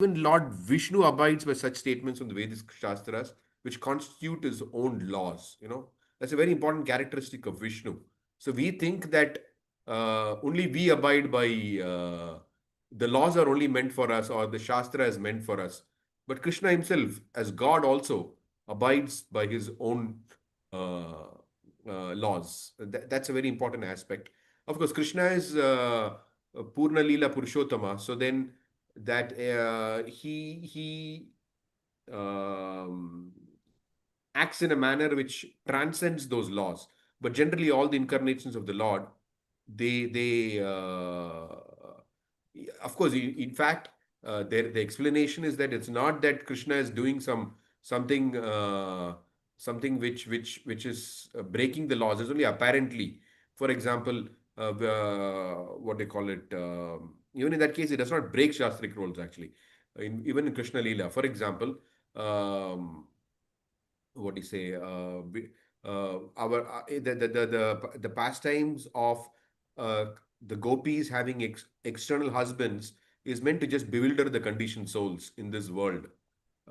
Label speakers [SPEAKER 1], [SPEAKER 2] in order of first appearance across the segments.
[SPEAKER 1] Even Lord Vishnu abides by such statements from the Vedic Shastras, which constitute his own laws. That's a very important characteristic of Vishnu. So we think that only we abide by the laws are only meant for us, or the Shastra is meant for us. But Krishna himself, as God, also abides by his own uh, laws. That's a very important aspect. Of course, Krishna is Purna Leela Purushottama. So then that he um, acts in a manner which transcends those laws. But generally, all the incarnations of the Lord, they of course, in fact, the explanation is that it's not that Krishna is doing something something which is breaking the laws. It's only apparently. For example, what they call it. Even in that case, it does not break Shastric rules actually. Even in Krishna Leela, for example, what do you say? Our the pastimes of uh, the gopis having external husbands is meant to just bewilder the conditioned souls in this world.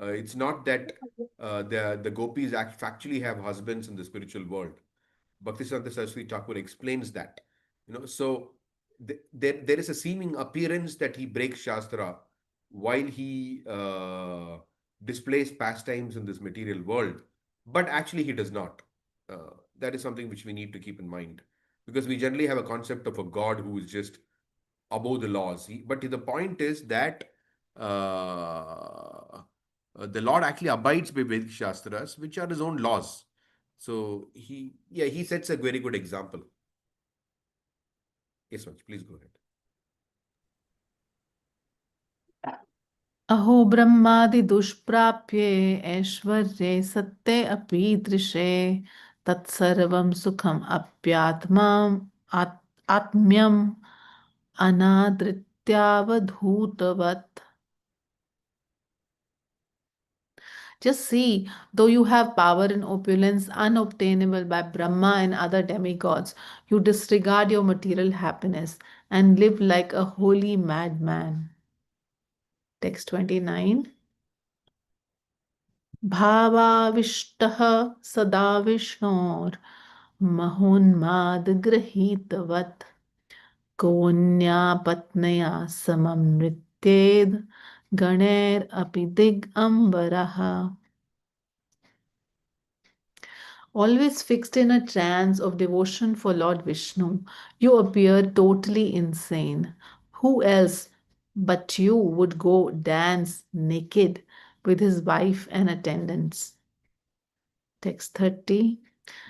[SPEAKER 1] It's not that the gopis actually have husbands in the spiritual world. Bhaktisiddhanta Saraswati Thakur explains that. So there is a seeming appearance that he breaks Shastra while he displays pastimes in this material world, but actually he does not. That is something which we need to keep in mind, because we generally have a concept of a God who is just above the laws. But the point is that the Lord actually abides by Vedic Shastras, which are his own laws. So he sets a very good example. Yes, Vansh, please go ahead.
[SPEAKER 2] अहो ब्रह्मादिदुष्प्राप्ये ऐश्वर्ये सत्ते अपि दृशे तत्सर्वं सुखम् आत्म्यम् अनादृत्यावधूतवत्. Just see, though you have power and opulence unobtainable by Brahma and other demigods, you disregard your material happiness and live like a holy madman. Text 29. भावाविष्टः सदा विष्णोर्महोन्मादगृहीतवत् कोऽन्यापत्न्या समं नृत्येद् गणैरपि दिगम्बरः. Always fixed in a trance of devotion for Lord Vishnu, you appear totally insane. Who else but you would go dance naked with his wife and attendants? Text 30.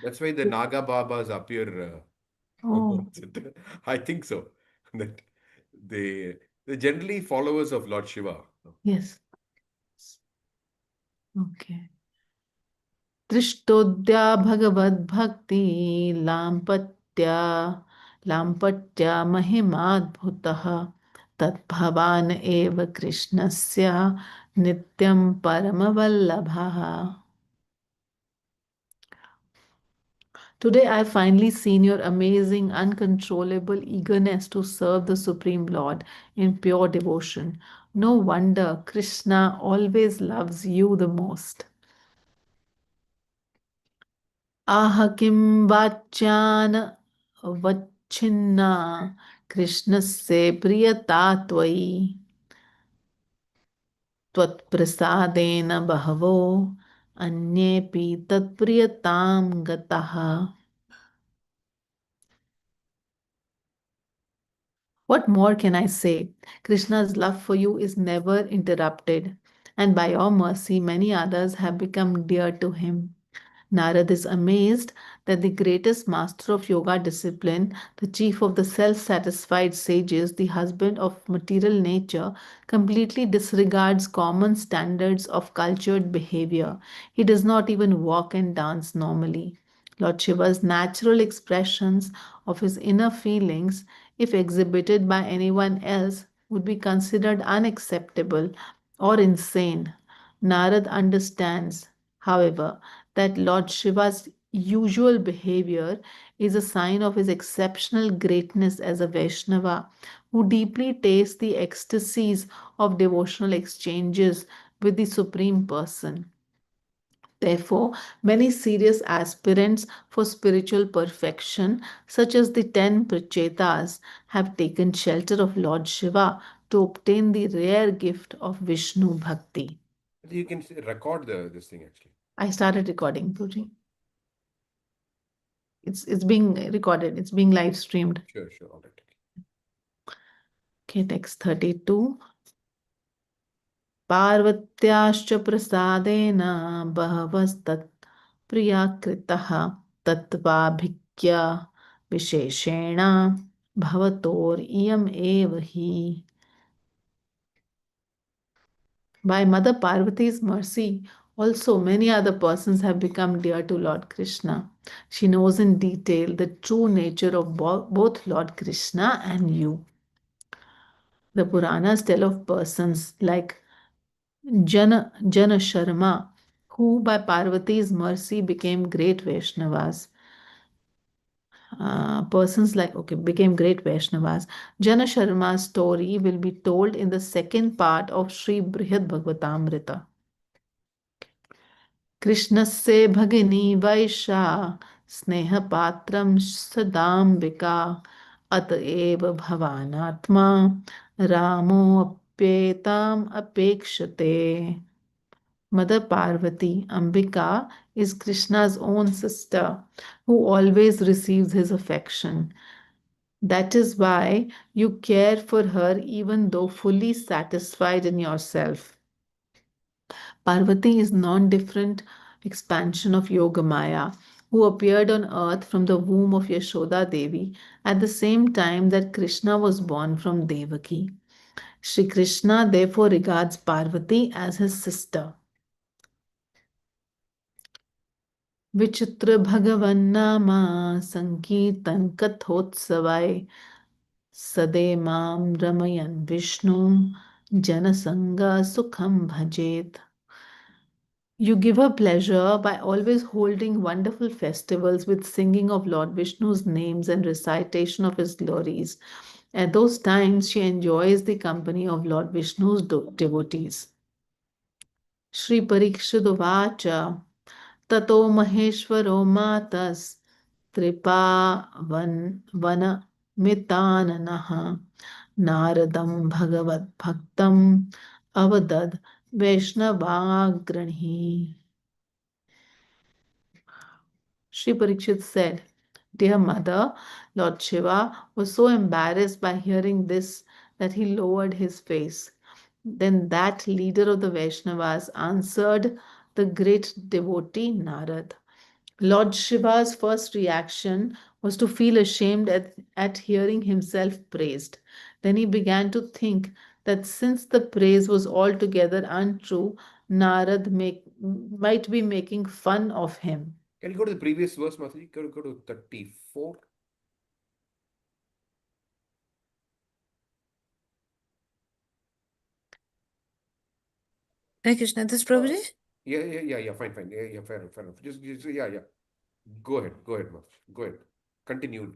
[SPEAKER 1] That's why the Naga Babas appear.
[SPEAKER 2] Oh,
[SPEAKER 1] I think so. That they generally followers of Lord Shiva.
[SPEAKER 2] yes. Okay. दृष्टोद्या भगवद्भक्ति लाम्पट्या लाम्पट्या महिमाद्भुतः तद्भवान् एव कृष्णस्य नित्यं परमवल्लभः. Today I have finally seen your amazing, uncontrollable eagerness to serve the Supreme Lord in pure devotion. No wonder Krishna always loves you the most. आह किं वाच्यान् वच्छिन्ना कृष्णस्य प्रियता त्वयि त्वत्प्रसादेन बहवो अन्येऽपि तत्प्रियतां गताः. What more can I say? Krishna's love for you is never interrupted, and by your mercy, many others have become dear to him. Narad is amazed that the greatest master of yoga discipline, the chief of the self satisfied sages, the husband of material nature, completely disregards common standards of cultured behavior. He does not even walk and dance normally. Lord Shiva's natural expressions of his inner feelings, if exhibited by anyone else, would be considered unacceptable or insane. Narad understands, however, that Lord Shiva's usual behavior is a sign of his exceptional greatness as a Vaishnava, who deeply taste the ecstasies of devotional exchanges with the Supreme Person. Therefore, many serious aspirants for spiritual perfection, such as the 10 Prachetas, have taken shelter of Lord Shiva to obtain the rare gift of Vishnu Bhakti.
[SPEAKER 1] You can record this thing actually.
[SPEAKER 2] I started recording, Puji. It's being recorded. It's being live streamed.
[SPEAKER 1] Sure, sure. All right.
[SPEAKER 2] Okay, text 32. पार्वत्याश्च प्रसादेन बहवस्तत् प्रियाकृतः तत्त्वाभिज्ञा विशेषेण भवतोर्इयम् एव हि. By Mother Parvati's mercy, also many other persons have become dear to Lord Krishna. She knows in detail the true nature of both Lord Krishna and you. The Puranas tell of persons like Jana Sharma, who by Parvati's mercy became great Vaishnavas. Persons like, okay, became great Vaishnavas. Jana Sharma's story will be told in the second part of Sri Brihad Bhagavatamrita. कृष्णस्य भगिनी वैशा स्नेहपात्रं सदाम्बिका अत एव भवानात्मा रामोऽप्येताम् अपेक्षते. Mother Parvati, Ambika, is Krishna's own sister who always receives his affection. That is why you care for her even though fully satisfied in yourself. Parvati is non-different expansion of Yogamaya, who appeared on earth from the womb of Yashoda Devi at the same time that Krishna was born from Devaki. Sri Krishna therefore regards Parvati as his sister. विचित्र भगवन्नामा संकीर्तन कथोत्सवाय सदे माम रमयन विष्णु जनसंगा सुखम भजेत. You give her pleasure by always holding wonderful festivals with singing of Lord Vishnu's names and recitation of his glories. At those times, she enjoys the company of Lord Vishnu's devotees. Shri Parikshituvacha ततो महेश्वरो मातस्त्रिपावनमिताननः नारदं भगवद्भक्तम् अवदद् वैष्णवाग्रणी. Sri Parikshit said, Dear mother, Lord Shiva was so embarrassed by hearing this that he lowered his face. Then that leader of the Vaishnavas answered the great devotee Narad. Lord Shiva's first reaction was to feel ashamed at hearing himself praised. Then he began to think that since the praise was altogether untrue, Narad might be making fun of him.
[SPEAKER 1] Can you go to the previous verse, Mataji? Go to 34.
[SPEAKER 3] Hare Krishna, this
[SPEAKER 1] Uh,
[SPEAKER 3] Prabhuji?
[SPEAKER 1] yeah. Fine, fine. Yeah, fair enough. Yeah. Go ahead, Mataji. Go ahead. Continue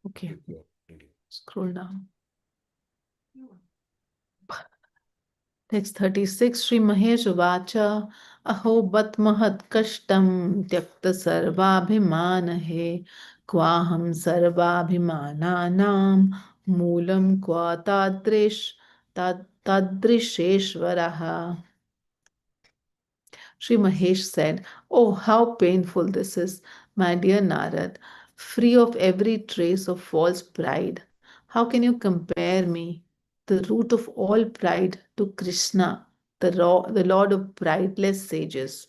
[SPEAKER 2] Okay,
[SPEAKER 1] with your reading.
[SPEAKER 2] scroll down. Text 36 Sri Mahesh Uvacha Aho bat mahat kashtam tyakta sarvabhiman he kwaham sarvabhimananam moolam kwa tadrisheshvaraha. Sri Mahesh said, Oh, how painful this is, my dear Narad, free of every trace of false pride. How can you compare me, the root of all pride, to Krishna, the Lord of prideless sages?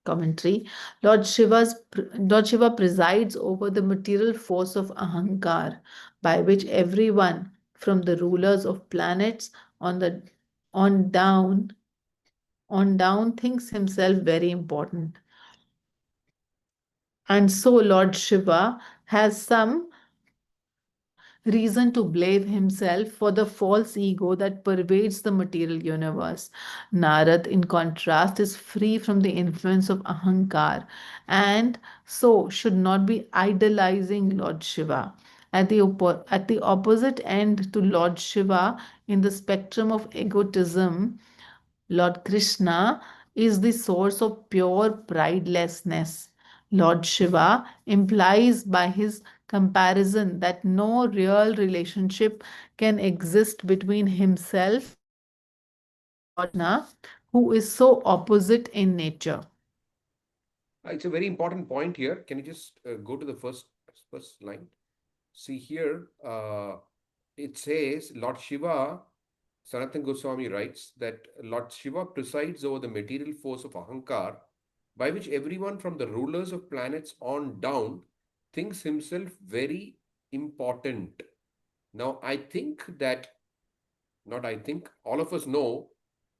[SPEAKER 2] Commentary. Lord Shiva presides over the material force of Ahankar, by which everyone, from the rulers of planets on down on down thinks himself very important. And so Lord Shiva has some reason to blame himself for the false ego that pervades the material universe. Narad, in contrast, is free from the influence of Ahankar and so should not be idolizing Lord Shiva. At the opposite end to Lord Shiva in the spectrum of egotism, Lord Krishna is the source of pure pridelessness. Lord Shiva implies by his comparison that no real relationship can exist between himself and Lord Krishna, who is so opposite in nature.
[SPEAKER 1] It's a very important point here. Can you just go to the first line? See here, it says Lord Shiva, Sanatan Goswami writes that Lord Shiva presides over the material force of Ahankar, by which everyone from the rulers of planets on down thinks himself very important. Now, I think that, not I think, all of us know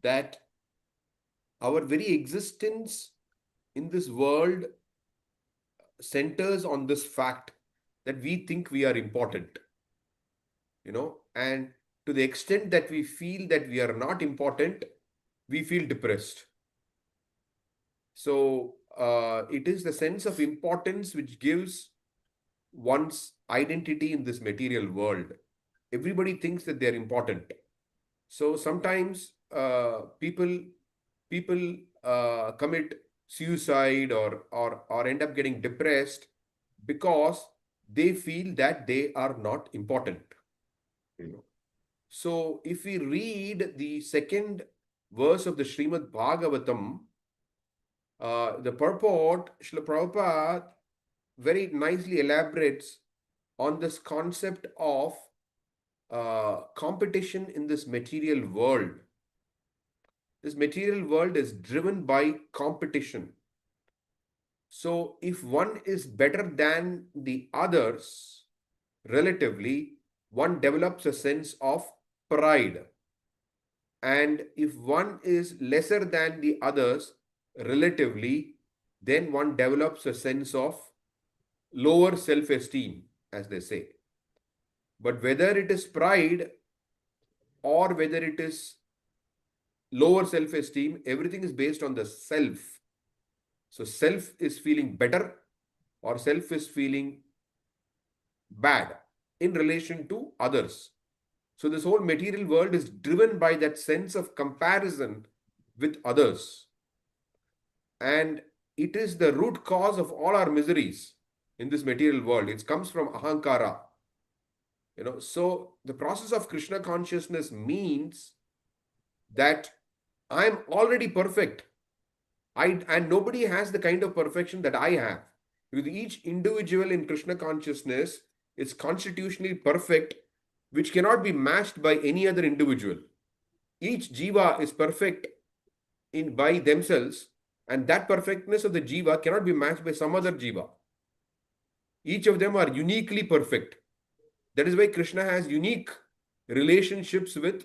[SPEAKER 1] that our very existence in this world centers on this fact that we think we are important, and to the extent that we feel that we are not important, we feel depressed. So it is the sense of importance which gives one's identity in this material world. Everybody thinks that they're important. So sometimes people commit suicide or end up getting depressed because they feel that they are not important. You know. So if we read the second verse of the Srimad Bhagavatam, the purport, Srila Prabhupada very nicely elaborates on this concept of competition in this material world. This material world is driven by competition. So if one is better than the others, relatively, one develops a sense of pride. And if one is lesser than the others, relatively, then one develops a sense of lower self esteem, as they say. But whether it is pride or whether it is lower self esteem, everything is based on the self. So, self is feeling better or self is feeling bad in relation to others. So, this whole material world is driven by that sense of comparison with others. And it is the root cause of all our miseries in this material world. It comes from ahankara. So the process of Krishna consciousness means that I'm already perfect. And nobody has the kind of perfection that I have. Because each individual in Krishna consciousness is constitutionally perfect, which cannot be matched by any other individual. Each jiva is perfect in by themselves, and that perfectness of the jiva cannot be matched by some other jiva. Each of them are uniquely perfect. That is why Krishna has unique relationships with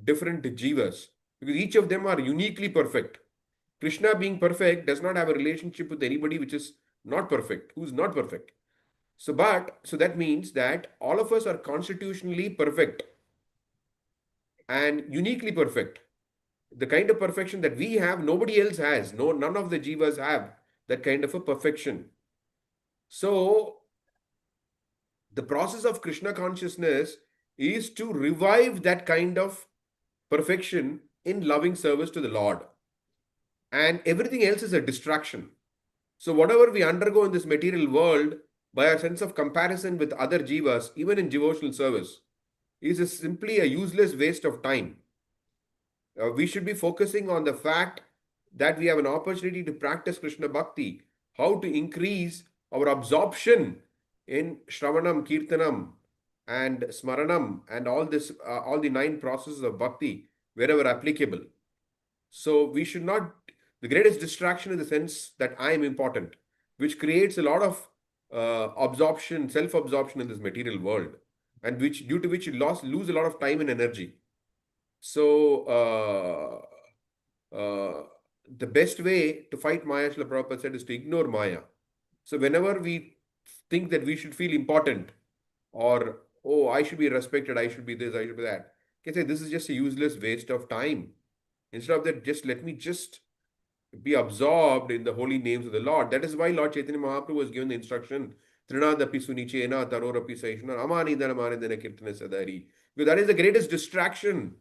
[SPEAKER 1] different jivas, because each of them are uniquely perfect. Krishna being perfect does not have a relationship with anybody which is not perfect, who's not perfect. So that means that all of us are constitutionally perfect and uniquely perfect. The kind of perfection that we have, nobody else has. No, none of the jivas have that kind of a perfection. So the process of Krishna consciousness is to revive that kind of perfection in loving service to the Lord. And everything else is a distraction. So, whatever we undergo in this material world by our sense of comparison with other jivas, even in devotional service, simply a useless waste of time. We should be focusing on the fact that we have an opportunity to practice Krishna Bhakti, how to increase our absorption in Shravanam, Kirtanam, and Smaranam, and all the nine processes of Bhakti, wherever applicable. So we should not, the greatest distraction is the sense that I am important, which creates a lot of absorption, self-absorption in this material world, and which due to which you lose a lot of time and energy. So the best way to fight Maya, Srila Prabhupada said, is to ignore Maya. So whenever we think that we should feel important, or oh, I should be respected, I should be this, I should be that, you can say this is just a useless waste of time. Instead of that, just let me just be absorbed in the holy names of the Lord. That is why Lord Chaitanya Mahaprabhu was given the instruction Trinadapi Sunichena, Tarorapi Saishna, Amanidana Manidana Kirtana Sadari. Because that is the greatest distraction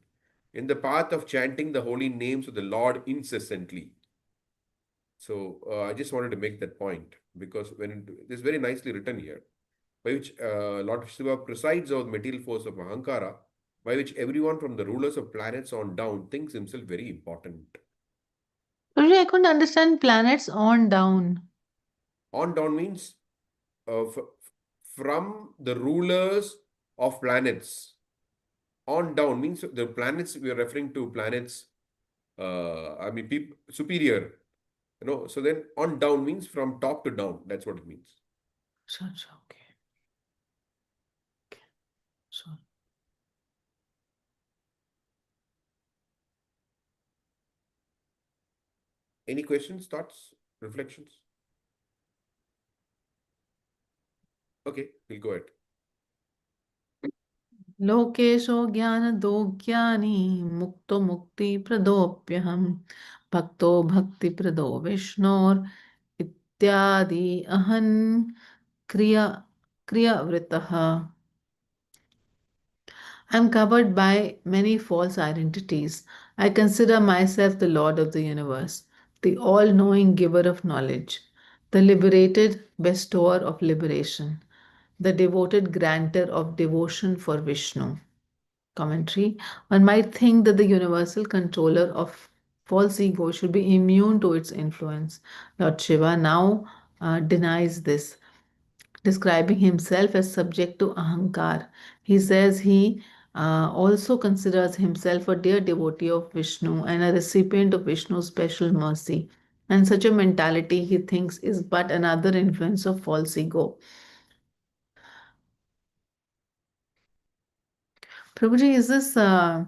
[SPEAKER 1] in the path of chanting the holy names of the Lord incessantly. So I just wanted to make that point because it is very nicely written here, by which Lord Shiva presides over the material force of Ahankara, by which everyone from the rulers of planets on down thinks himself very important.
[SPEAKER 2] Guruji, I couldn't understand planets on down.
[SPEAKER 1] On down means from the rulers of planets. On down means the planets, we are referring to planets, I mean, superior, So then on down means from top to down. That's what it means.
[SPEAKER 2] Sure, sure, okay. Okay, sure.
[SPEAKER 1] Any questions, thoughts, reflections? Okay, we'll go ahead.
[SPEAKER 2] लोकेशो ज्ञानदो मुक्तो मुक्तिप्रदोऽप्यहम् भक्तो भक्तिप्रदो विष्णोर् इत्यादि अहन् क्रिया क्रियावृतः. I am covered by many false identities. I consider myself the Lord of the universe, the all knowing giver of knowledge, the liberated bestower of liberation, the devoted granter of devotion for Vishnu. Commentary. One might think that the universal controller of false ego should be immune to its influence. Lord Shiva now denies this, describing himself as subject to ahankar. He says he also considers himself a dear devotee of Vishnu and a recipient of Vishnu's special mercy. And such a mentality, he thinks, is but another influence of false ego. Prabhuji, is this, I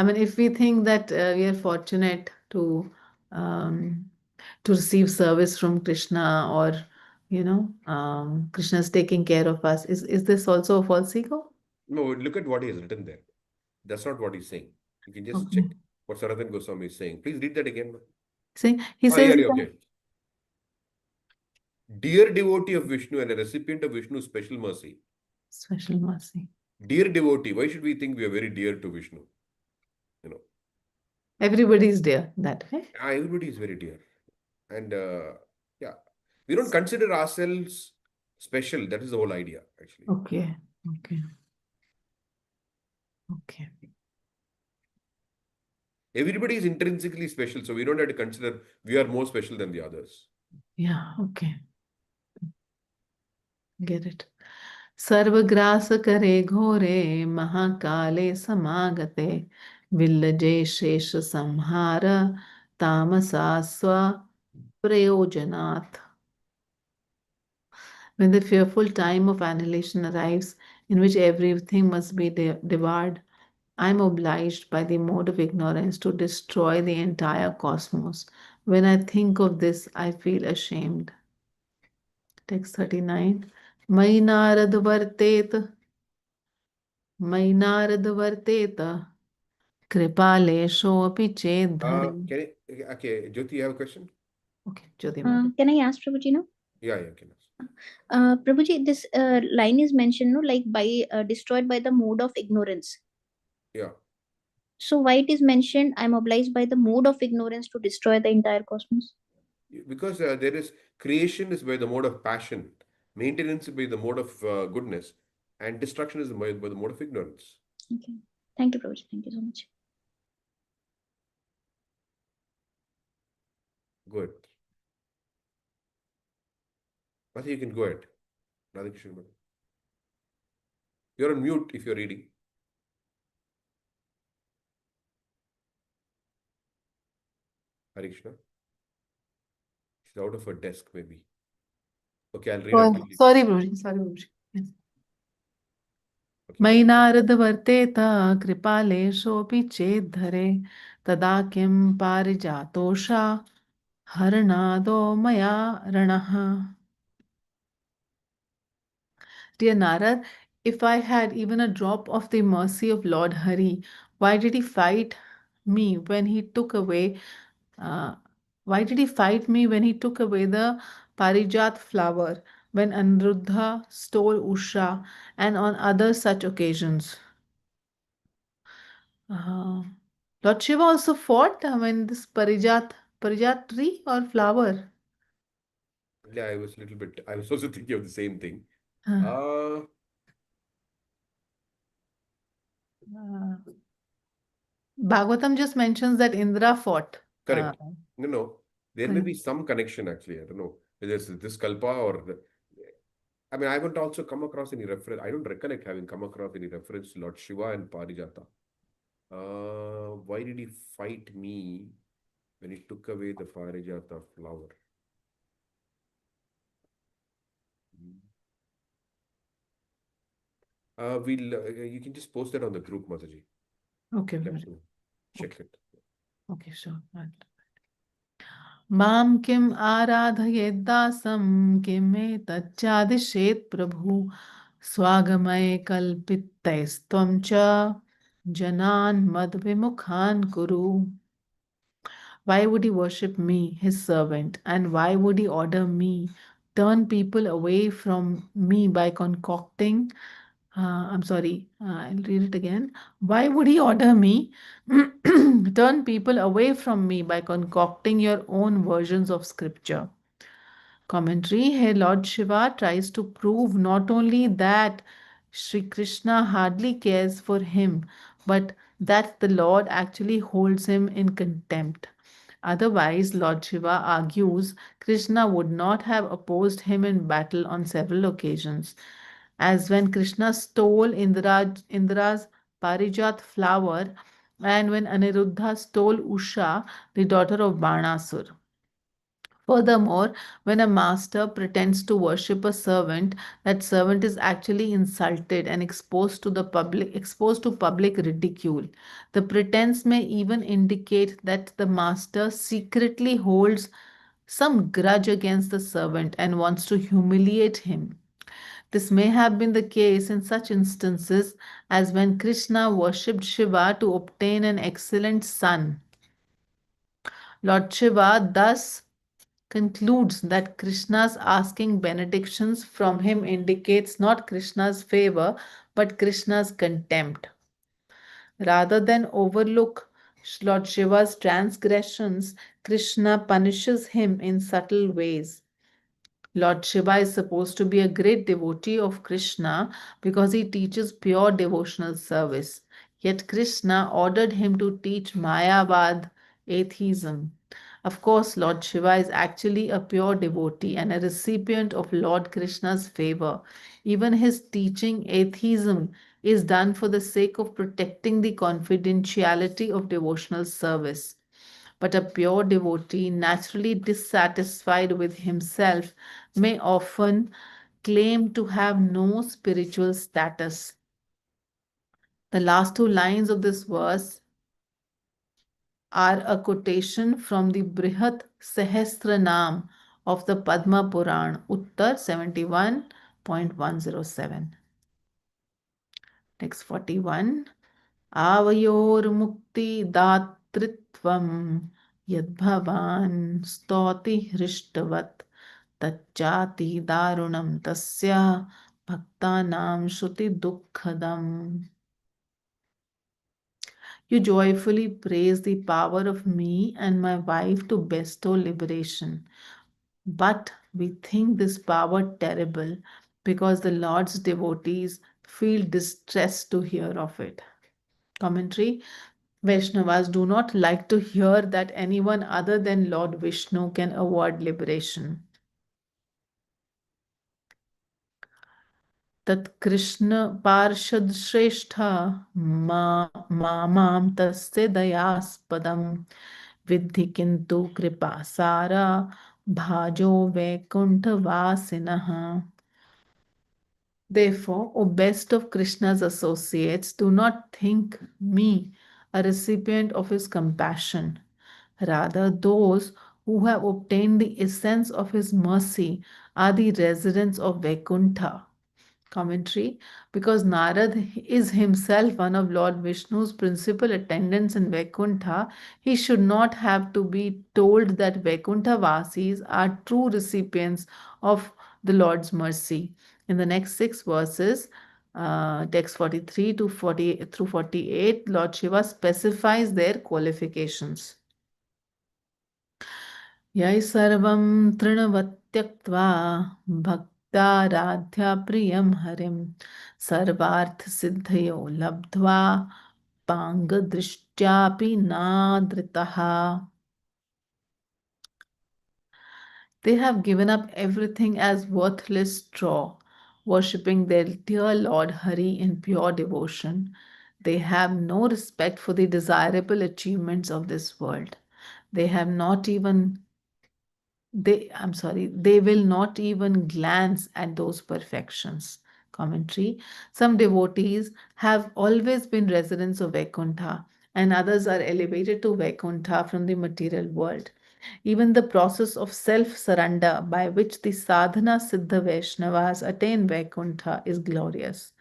[SPEAKER 2] mean, if we think that we are fortunate um, to receive service from Krishna or, Krishna is taking care of us, is this also a false ego?
[SPEAKER 1] No, look at what he has written there. That's not what he's saying. You can just check
[SPEAKER 2] Okay.
[SPEAKER 1] what Sanatan Goswami is saying. Please read that again.
[SPEAKER 2] See, he
[SPEAKER 1] Oh,
[SPEAKER 2] says,
[SPEAKER 1] yeah, yeah, okay. Dear devotee of Vishnu and a recipient of Vishnu's special mercy.
[SPEAKER 2] special mercy.
[SPEAKER 1] Dear devotee, why should we think we are very dear to Vishnu? You know,
[SPEAKER 2] Everybody is there that way.
[SPEAKER 1] everybody is very dear. And yeah, we don't consider ourselves special. That is the whole idea, actually.
[SPEAKER 2] Okay, okay, okay.
[SPEAKER 1] Everybody is intrinsically special, so we don't have to consider we are more special than the others.
[SPEAKER 2] Yeah, okay. Get it. सर्वग्रास करे घोरे महाकाले समागते विल्लजे शेष संहार तामसा स्व प्रयोजनात्. When the fearful time of annihilation arrives, in which everything must be devoured, I am obliged by the mode of ignorance to destroy the entire cosmos. When I think of this, I feel ashamed. Text 39. मयि नारद वर्तेत मयि Narad वर्तेत कृपालेशोऽपि चेद्धरे.
[SPEAKER 1] Okay, Jyoti, you have a question?
[SPEAKER 2] Okay, Jyoti Mata.
[SPEAKER 3] Can I ask Prabhuji now?
[SPEAKER 1] Yeah, yeah, can ask.
[SPEAKER 3] Prabhuji, this line is mentioned, no, like by destroyed by the mode of ignorance.
[SPEAKER 1] Yeah.
[SPEAKER 3] So why it is mentioned, I am obliged by the mode of ignorance to destroy the entire cosmos?
[SPEAKER 1] Because there is creation is by the mode of passion, maintenance is by the mode of goodness, and destruction is by the mode of ignorance.
[SPEAKER 3] Okay. Thank you, Prabhuji. Thank you so much.
[SPEAKER 1] Good. I think you can go ahead. Radha Krishna. You're on mute if you're reading. Hare Krishna. She's out of her desk, maybe. Okay, I'll read
[SPEAKER 2] Oh,
[SPEAKER 1] until you.
[SPEAKER 2] sorry, Prabhuji. Sorry, Prabhuji. Yes.
[SPEAKER 1] Okay.
[SPEAKER 2] मयि नारद वर्तेत कृपालेशोऽपि चेद्धरे तदा किं पारिजातोषा हरणादो मया रणः. Dear Narad, if I had even a drop of the mercy of Lord Hari, why did he fight me when he took away? Uh, why did he fight me when he took away the Parijat flower, when Aniruddha stole Usha, and on other such occasions. Uh, Lord Shiva also fought when this Parijat tree or flower.
[SPEAKER 1] Yeah, I was a little bit. I was also thinking of the same thing.
[SPEAKER 2] Uh,
[SPEAKER 1] Uh,
[SPEAKER 2] uh, Bhagavatam just mentions that Indra fought.
[SPEAKER 1] Correct. No, no. There may be
[SPEAKER 2] Parij-
[SPEAKER 1] some connection actually. I don't know whether it's this Kalpa or the. I mean, I haven't also come across any reference. I don't recollect having come across any reference to Lord Shiva and Parijata. Why did he fight me when he took away the Parijata flower? Hmm. You can just post that on the group, Mataji.
[SPEAKER 2] Okay,
[SPEAKER 1] We'll have to check
[SPEAKER 2] okay,
[SPEAKER 1] it.
[SPEAKER 2] okay, sure. मां किम् आराधयेद्दासं किमेतच्चादिशेत् प्रभु स्वागमये कल्पितैस्त्वं च जनान् मद्विमुखान् कुरु. Why would he worship me, his servant? And why would he order me, turn people away from me by concocting? I'm sorry, I'll read it again. Why would he order me, turn people away from me by concocting your own versions of scripture? Commentary. Here, Lord Shiva tries to prove not only that Sri Krishna hardly cares for him, but that the Lord actually holds him in contempt. Otherwise, Lord Shiva argues Krishna would not have opposed him in battle on several occasions. As when Krishna stole Indra's Parijat flower and when Aniruddha stole Usha, the daughter of Banasur. Furthermore, when a master pretends to worship a servant, that servant is actually insulted and exposed to public ridicule. The pretense may even indicate that the master secretly holds some grudge against the servant and wants to humiliate him. This may have been the case in such instances as when Krishna worshipped Shiva to obtain an excellent son. Lord Shiva thus concludes that Krishna's asking benedictions from him indicates not Krishna's favor but Krishna's contempt. Rather than overlook Lord Shiva's transgressions, Krishna punishes him in subtle ways. Lord Shiva is supposed to be a great devotee of Krishna because he teaches pure devotional service. Yet Krishna ordered him to teach Mayavad, atheism. Of course, Lord Shiva is actually a pure devotee and a recipient of Lord Krishna's favor. Even his teaching atheism is done for the sake of protecting the confidentiality of devotional service. But a pure devotee, naturally dissatisfied with himself, may often claim to have no spiritual status. The last two lines of this verse are a quotation from the Brihat Sahasranam of the Padma Puran, Uttar 71.107. Text 41. आवयोर्मुक्तिदातृत्वं यद्भवान् स्तौति हृष्टवत् तच्चाति दारुणं तस्य भक्तानां श्रुतिदुःखदम्. You joyfully praise the power of me and my wife to bestow liberation. But we think this power terrible because the Lord's devotees feel distressed to hear of it. Commentary. Vaishnavas do not like to hear that anyone other than Lord Vishnu can award liberation. Tat Krishna Parshad Shrestha Mamam Tasya Dayaspadam Vidhi Kintu Kripasara Bhajo Vaikuntha Vasinaha. Therefore, O best of Krishna's associates, do not think me a recipient of his compassion. Rather, those who have obtained the essence of his mercy are the residents of Vaikuntha. Commentary. Because Narad is himself one of Lord Vishnu's principal attendants in Vaikuntha, he should not have to be told that Vaikuntha Vasis are true recipients of the Lord's mercy. In the next six verses, text 43 to 40 through 48, Lord Shiva specifies their qualifications. Yai sarvam trinavatyaktva bhaktaradhya priyam harim sarvarth siddhayo labdhva pangadrishtyapi nadritaha. They have given up everything as worthless straw, worshipping their dear Lord Hari in pure devotion. They have no respect for the desirable achievements of this world. They have not even they will not even glance at those perfections. Commentary. Some devotees have always been residents of Vaikuntha, and others are elevated to Vaikuntha from the material world. Even the process of self surrender by which the sadhana siddha Vaishnavas attain Vaikuntha is glorious.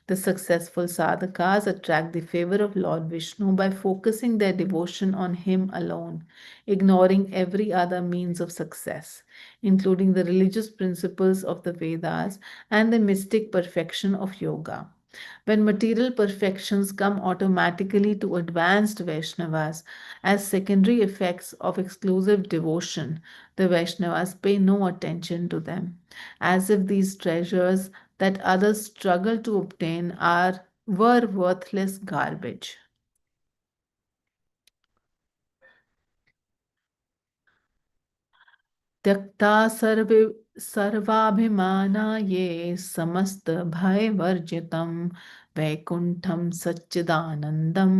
[SPEAKER 2] The successful sadhakas attract the favor of Lord Vishnu by focusing their devotion on Him alone, ignoring every other means of success, including the religious principles of the Vedas and the mystic perfection of yoga. When material perfections come automatically to advanced Vaishnavas as secondary effects of exclusive devotion, the Vaishnavas pay no attention to them, as if these treasures that others struggle to obtain were worthless garbage. त्यक्ता सर्वाभिमाना ये समस्त भय वर्जितम वैकुंठम सच्चिदानंदम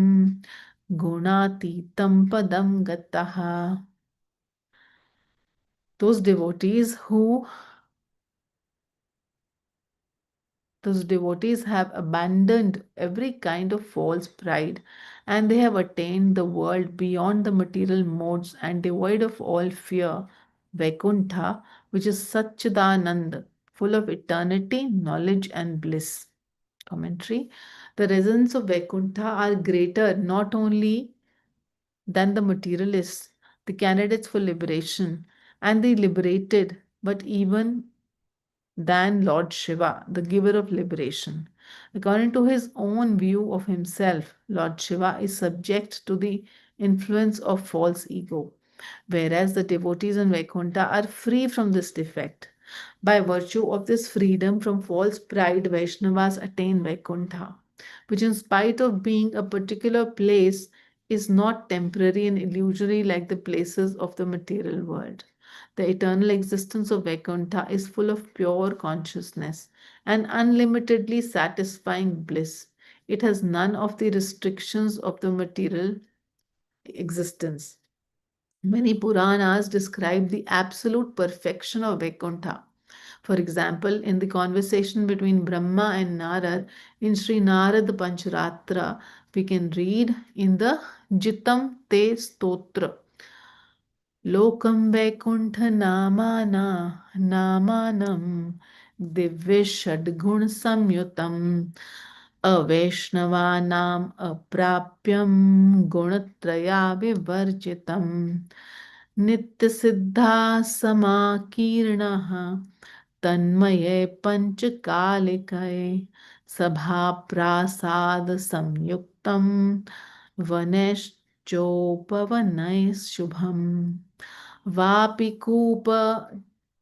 [SPEAKER 2] गुणातीतम पदम गतः. Those devotees who Those devotees have abandoned every kind of false pride and they have attained the world beyond the material modes and devoid of all fear, Vaikuntha, which is Satchidanand, full of eternity, knowledge, and bliss. Commentary. The residents of Vaikuntha are greater not only than the materialists, the candidates for liberation, and the liberated, but even than Lord Shiva, the giver of liberation. According to his own view of himself, Lord Shiva is subject to the influence of false ego, whereas the devotees in Vaikuntha are free from this defect. By virtue of this freedom from false pride, Vaishnavas attain Vaikuntha, which, in spite of being a particular place, is not temporary and illusory like the places of the material world. The eternal existence of Vaikuntha is full of pure consciousness and unlimitedly satisfying bliss. It has none of the restrictions of the material existence. Many Puranas describe the absolute perfection of Vaikuntha. For example, in the conversation between Brahma and Narad in Sri Narad Pancharatra, we can read in the Jitam Te Stotra. Lokam Vaikuntha Namanam Divya Shadgun Samyutam Avaishnavanam Aprapyam Gunatraya Vivarjitam Nityasiddha Samakirnaha Tanmaye Panchkalikaye Sabha Prasad Samyuktam Vaneshchopavanai Shubham Vapi Kupa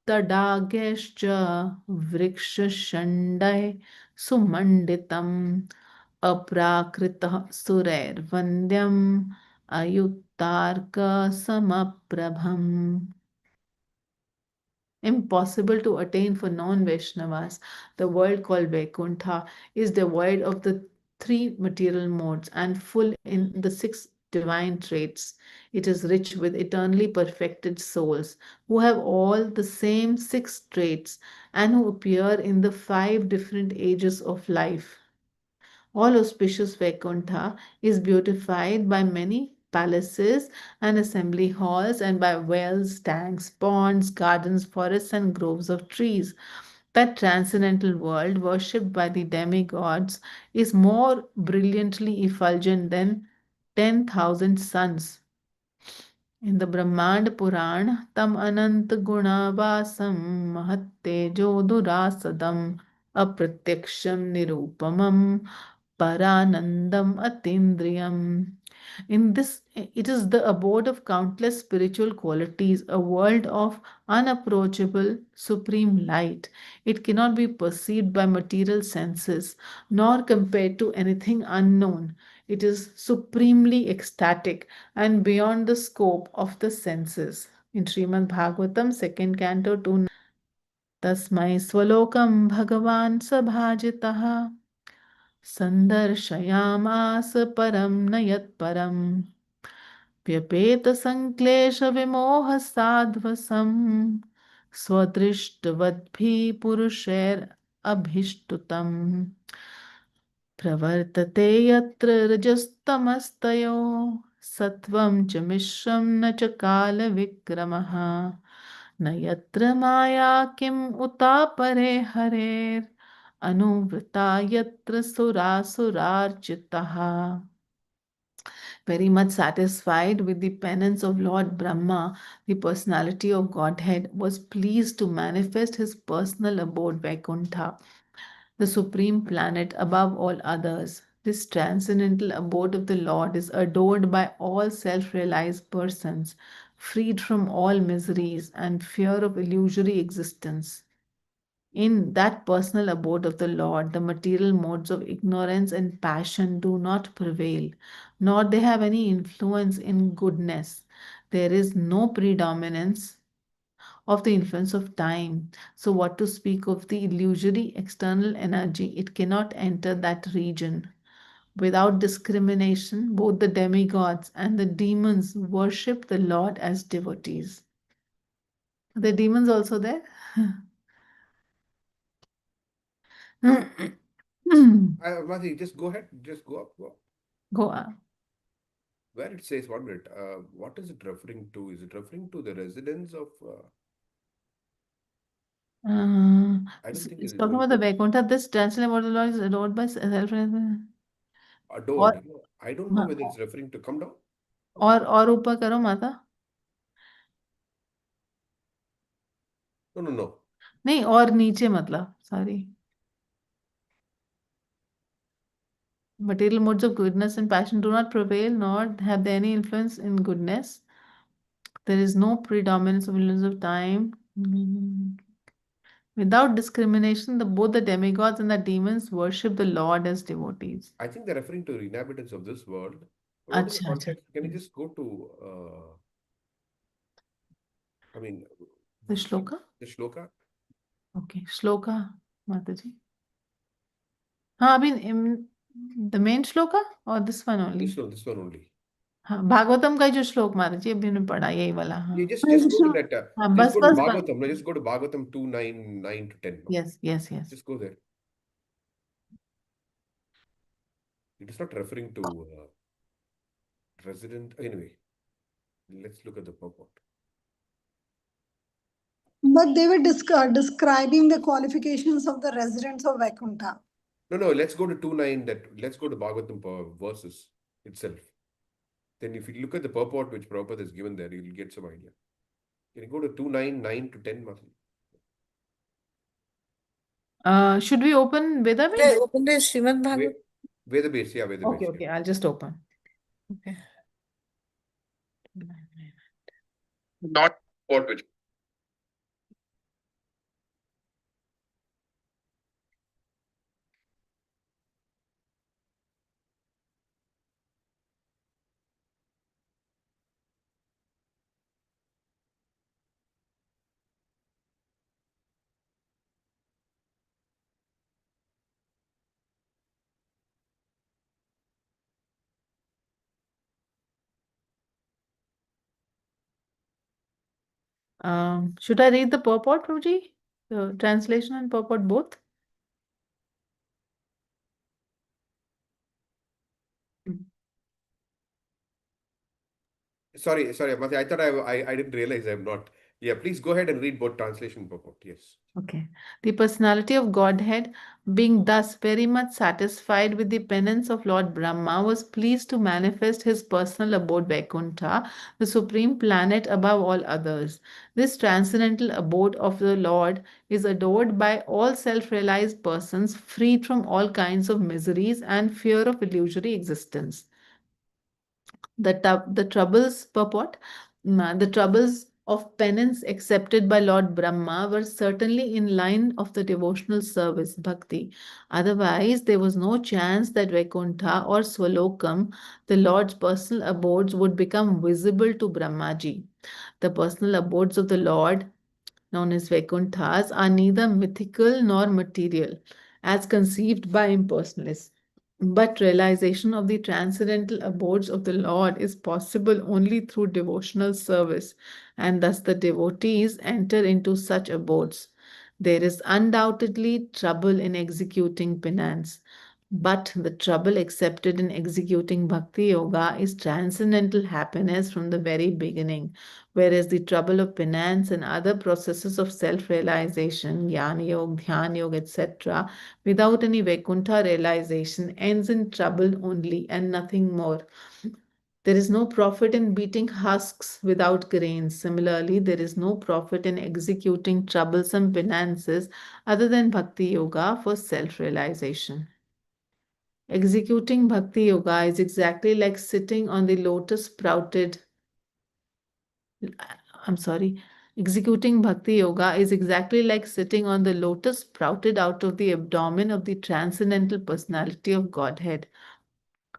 [SPEAKER 2] Tadagescha Vrikshashandai Sumanditam Aprakritah Surer Vandyam Ayuttarka Samaprabham. Impossible to attain for non Vaishnavas. The world called Vaikuntha is devoid of the three material modes and full in the six divine traits. It is rich with eternally perfected souls who have all the same six traits and who appear in the five different ages of life. All auspicious Vaikuntha is beautified by many palaces and assembly halls and by wells, tanks, ponds, gardens, forests, and groves of trees. That transcendental world, worshipped by the demigods, is more brilliantly effulgent than 10,000 suns. In the Brahmand Puran, tam anant gunavasam mahattejo durasadam apratyaksham nirupamam paranandam atindriyam. In this, it is the abode of countless spiritual qualities, a world of unapproachable supreme light. It cannot be perceived by material senses, nor compared to anything unknown. It is supremely ecstatic and beyond the scope of the senses. In Srimad Bhagavatam, second canto, 2 Tasmai Swalokam Bhagavan Sabhajitaha Sandarshayamas Param Nayat Param Vyapeta Sanklesha Vimoha Sadvasam Swadrishtavadbhi Purusher Abhishtutam प्रवर्तते यत्र रजस्तमस्तयो सत्वं च मिश्रं न च कालविक्रमः न यत्र माया किम् उतापरे हरेर् अनुवृता यत्र सुरासुरार्चितः. Very much satisfied with the penance of Lord Brahma, the personality of Godhead was pleased to manifest his personal abode Vaikuntha, the supreme planet above all others. This transcendental abode of the Lord is adored by all self realized persons, freed from all miseries and fear of illusory existence. In that personal abode of the Lord, the material modes of ignorance and passion do not prevail, nor they have any influence in goodness. There is no predominance of the influence of time. So, what to speak of the illusory external energy? It cannot enter that region. Without discrimination, both the demigods and the demons worship the Lord as devotees. Are the demons also there?
[SPEAKER 1] Mati, just go ahead. Just go up. Go up.
[SPEAKER 2] Go on.
[SPEAKER 1] Where it says, 1 minute, what is it referring to? Is it referring to the residence of, I don't think
[SPEAKER 2] It's
[SPEAKER 1] it
[SPEAKER 2] talking
[SPEAKER 1] will
[SPEAKER 2] about the Vaikuntha. This translation about the Lord is adored by self और
[SPEAKER 1] adored. I don't know whether it's referring to come down.
[SPEAKER 2] और ऊपर करो माता.
[SPEAKER 1] No, no, no.
[SPEAKER 2] नहीं और नीचे मतलब sorry. Material modes of goodness and passion do not prevail, nor have they any influence in goodness. There is no predominance of influence of time. Without discrimination, both the demigods and the demons worship the Lord as devotees.
[SPEAKER 1] I think they're referring to inhabitants of this world. But what is the
[SPEAKER 2] Acha, acha.
[SPEAKER 1] context? Can you just go to, I mean,
[SPEAKER 2] The shloka?
[SPEAKER 1] the shloka?
[SPEAKER 2] Okay, shloka, Mataji. I mean, the main shloka or this one only?
[SPEAKER 1] This one only.
[SPEAKER 2] हाँ भागवतम का ही जो श्लोक महाराज जी अभी हमने पढ़ा यही वाला हाँ.
[SPEAKER 1] You
[SPEAKER 3] Hare
[SPEAKER 1] just go to
[SPEAKER 3] Krishna.
[SPEAKER 1] that.
[SPEAKER 2] हाँ
[SPEAKER 1] Just
[SPEAKER 2] बस
[SPEAKER 1] go to
[SPEAKER 2] बस बस.
[SPEAKER 1] Bhagavatam. No, just go to Bhagavatam 2:9, 9 to 10. No?
[SPEAKER 2] Yes, yes, yes.
[SPEAKER 1] Just go there. It is not referring to resident. Anyway, let's look at the purport.
[SPEAKER 4] But they were describing the qualifications of the residents of Vaikuntha.
[SPEAKER 1] No, let's go to 2:9. Let's go to Bhagavatam verses itself. Then if you look at the purport which Prabhupada has given there, you'll get some idea. Can you go to 2:9, 9 to 10, Mati?
[SPEAKER 2] Should we open Veda
[SPEAKER 5] Should I
[SPEAKER 2] Base?
[SPEAKER 5] open the Srimad Bhagavatam?
[SPEAKER 1] Veda base, yeah, Veda
[SPEAKER 2] Okay,
[SPEAKER 1] base.
[SPEAKER 2] okay, I'll just open.
[SPEAKER 5] Okay.
[SPEAKER 1] Not purport which.
[SPEAKER 2] Should I read the purport, Prabhuji? The translation and purport both?
[SPEAKER 1] Sorry, Mati. I thought I didn't realize I'm not. Yeah, please go ahead and read both translation purport. Yes.
[SPEAKER 2] Okay. The personality of Godhead, being thus very much satisfied with the penance of Lord Brahma, was pleased to manifest his personal abode Vaikuntha, the supreme planet above all others. This transcendental abode of the Lord is adored by all self realized persons freed from all kinds of miseries and fear of illusory existence. The troubles purport, the troubles of penance accepted by Lord Brahma were certainly in line of the devotional service bhakti. Otherwise, there was no chance that Vaikuntha or Swalokam, the Lord's personal abodes, would become visible to Brahmaji. The personal abodes of the Lord, known as Vaikunthas, are neither mythical nor material, as conceived by impersonalists. But realization of the transcendental abodes of the Lord is possible only through devotional service, and thus the devotees enter into such abodes. There is undoubtedly trouble in executing penance, but the trouble accepted in executing bhakti yoga is transcendental happiness from the very beginning, whereas the trouble of penance and other processes of self realization, jnana yoga, dhyana yoga, etc., without any Vaikuntha realization ends in trouble only and nothing more. There is no profit in beating husks without grains. Similarly, there is no profit in executing troublesome penances other than bhakti yoga for self realization. Executing bhakti yoga is exactly like sitting on the lotus sprouted I'm sorry. Executing bhakti yoga is exactly like sitting on the lotus sprouted out of the abdomen of the transcendental personality of Godhead.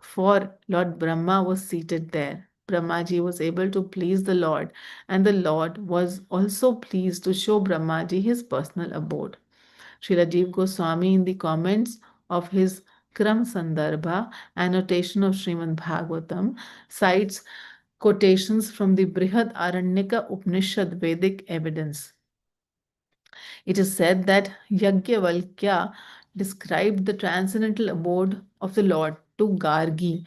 [SPEAKER 2] For Lord Brahma was seated there. Brahmaji was able to please the Lord, and the Lord was also pleased to show Brahmaji his personal abode. Srila Jiv Goswami, in the comments of his Kram Sandarbha, annotation of Srimad Bhagavatam, cites quotations from the Brihad Aranyaka Upanishad Vedic evidence. It is said that Yajnavalkya described the transcendental abode of the Lord to Gargi,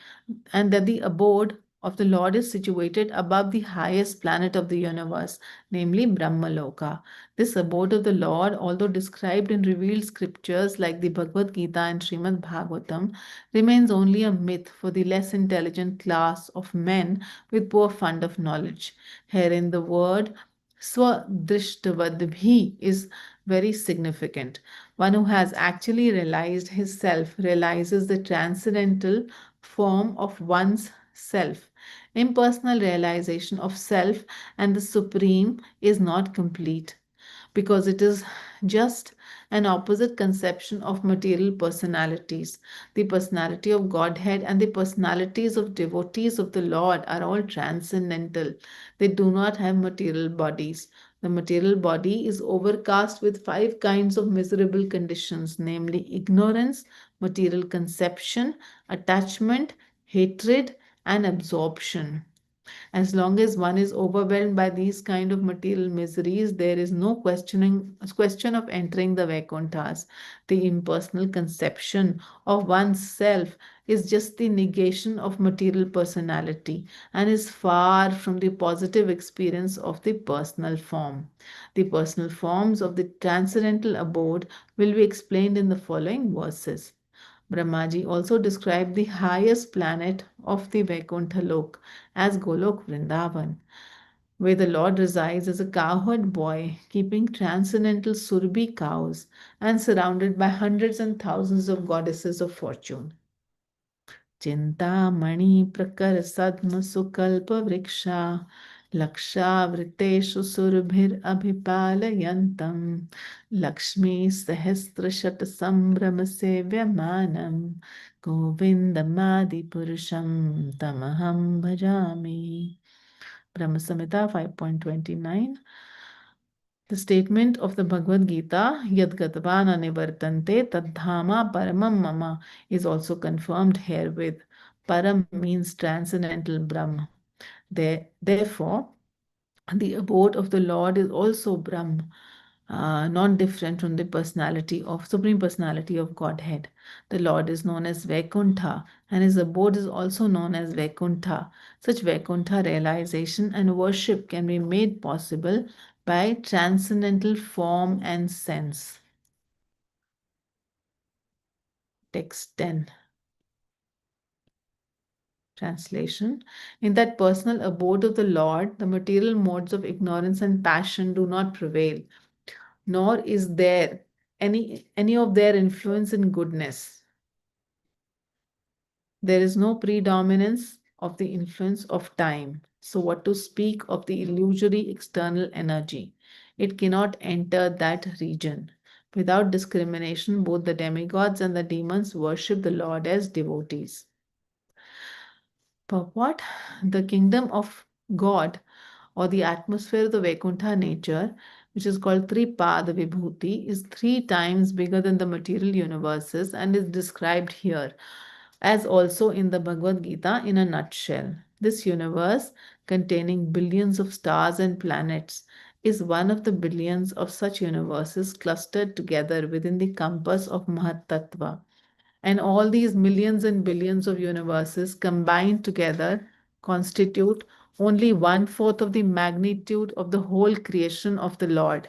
[SPEAKER 2] and that the abode of the Lord is situated above the highest planet of the universe, namely Brahmaloka. This abode of the Lord, although described in revealed scriptures like the Bhagavad Gita and Srimad Bhagavatam, remains only a myth for the less intelligent class of men with poor fund of knowledge. Herein the word Swadrishtavadbhi is very significant. One who has actually realized his self realizes the transcendental form of one's self. Impersonal realization of self and the supreme is not complete because it is just an opposite conception of material personalities. The personality of Godhead and the personalities of devotees of the Lord are all transcendental. They do not have material bodies. The material body is overcast with five kinds of miserable conditions, namely ignorance, material conception, attachment, hatred, and absorption. As long as one is overwhelmed by these kind of material miseries, there is no question of entering the Vaikunthas. The impersonal conception of one's self is just the negation of material personality and is far from the positive experience of the personal form. The personal forms of the transcendental abode will be explained in the following verses. Brahmaji also described the highest planet of the Vaikuntha Lok as Golok Vrindavan, where the Lord resides as a cowherd boy, keeping transcendental Surbi cows and surrounded by hundreds and thousands of goddesses of fortune. Chintamani प्रकरसद्मसुकल्पवृक्षा लक्षावृतेषु सुरभिरभिपालयन्तं लक्ष्मीसहस्रशतसम्भ्रमसेव्यमानं गोविन्दमादिपुरुषं तमहं भजामि. Brahma Samhita 5.29. The statement of the Bhagavad Gita, Yadgatavana Nivartante Tadhama Paramam Mama, is also confirmed herewith. Param means transcendental Brahma. Therefore, the abode of the Lord is also Brahma, not different from the personality of Supreme Personality of Godhead. The Lord is known as Vaikuntha, and his abode is also known as Vaikuntha. Such Vaikuntha realization and worship can be made possible by transcendental form and sense. Text 10. Translation. In that personal abode of the Lord, the material modes of ignorance and passion do not prevail, nor is there any of their influence in goodness. There is no predominance of the influence of time. So, what to speak of the illusory external energy? It cannot enter that region. Without discrimination, both the demigods and the demons worship the Lord as devotees. But what? The kingdom of God or the atmosphere of the Vaikuntha nature, which is called Tripada Vibhuti, is 3 times bigger than the material universes and is described here as also in the Bhagavad Gita in a nutshell. This universe, containing billions of stars and planets, is one of the billions of such universes clustered together within the compass of Mahat Tattva. And all these millions and billions of universes combined together constitute only 1/4 of the magnitude of the whole creation of the Lord.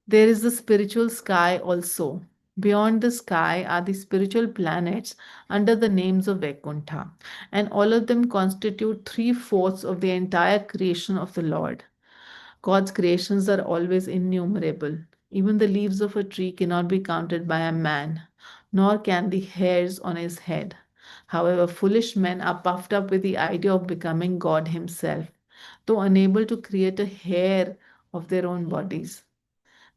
[SPEAKER 2] There is the spiritual sky also. Beyond the sky are the spiritual planets under the names of Vaikuntha, and all of them constitute 3/4 of the entire creation of the Lord. God's creations are always innumerable. Even the leaves of a tree cannot be counted by a man, nor can the hairs on his head. However, foolish men are puffed up with the idea of becoming God Himself, though unable to create a hair of their own bodies.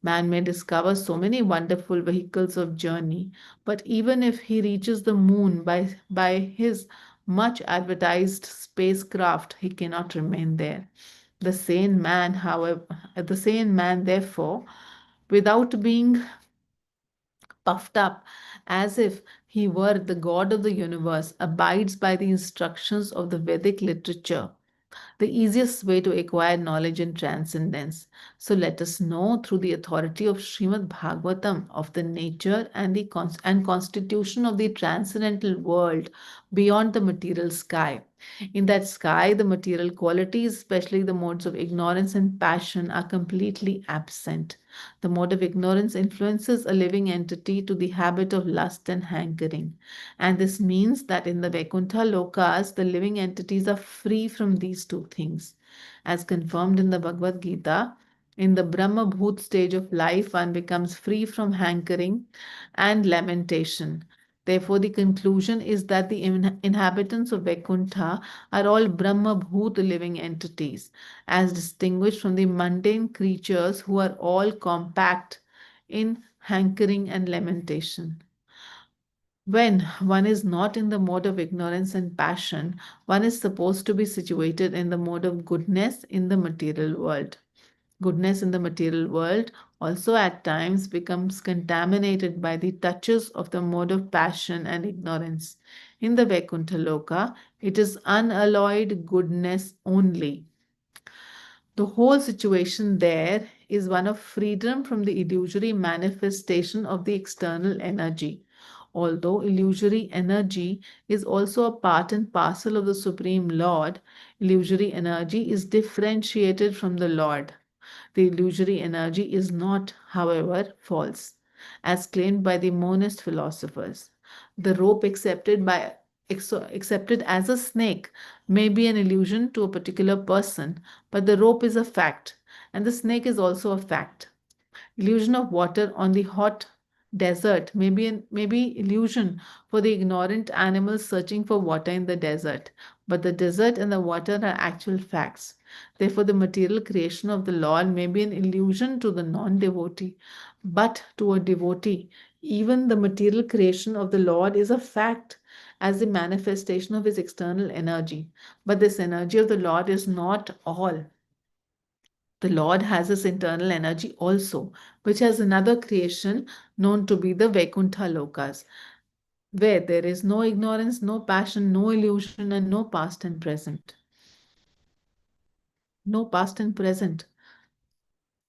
[SPEAKER 2] Man may discover so many wonderful vehicles of journey, but even if he reaches the moon by his much advertised spacecraft, he cannot remain there. The sane man, therefore, without being puffed up as if he were the god of the universe, abides by the instructions of the Vedic literature, the easiest way to acquire knowledge and transcendence. So let us know through the authority of Srimad Bhagavatam of the nature and the constitution of the transcendental world beyond the material sky. In that sky, the material qualities, especially the modes of ignorance and passion, are completely absent. The mode of ignorance influences a living entity to the habit of lust and hankering. And this means that in the Vaikuntha lokas, the living entities are free from these 2 things. As confirmed in the Bhagavad Gita, in the Brahma Bhut stage of life, one becomes free from hankering and lamentation. Therefore, the conclusion is that the inhabitants of Vaikuntha are all Brahma Bhut living entities, as distinguished from the mundane creatures who are all compact in hankering and lamentation. When one is not in the mode of ignorance and passion, one is supposed to be situated in the mode of goodness in the material world. Goodness in the material world also at times becomes contaminated by the touches of the mode of passion and ignorance. In the Vaikuntha Loka, it is unalloyed goodness only. The whole situation there is one of freedom from the illusory manifestation of the external energy. Although illusory energy is also a part and parcel of the Supreme Lord, illusory energy is differentiated from the Lord. The illusory energy is not, however, false, as claimed by the monist philosophers. The rope accepted as a snake may be an illusion to a particular person, but the rope is a fact, and the snake is also a fact. Illusion of water on the hot desert may be illusion for the ignorant animals searching for water in the desert, but the desert and the water are actual facts. Therefore, the material creation of the Lord may be an illusion to the non-devotee, but to a devotee, even the material creation of the Lord is a fact as the manifestation of his external energy. But this energy of the Lord is not all. The Lord has this internal energy also, which has another creation known to be the Vaikuntha Lokas, where there is no ignorance, no passion, no illusion, and no past and present. No past and present.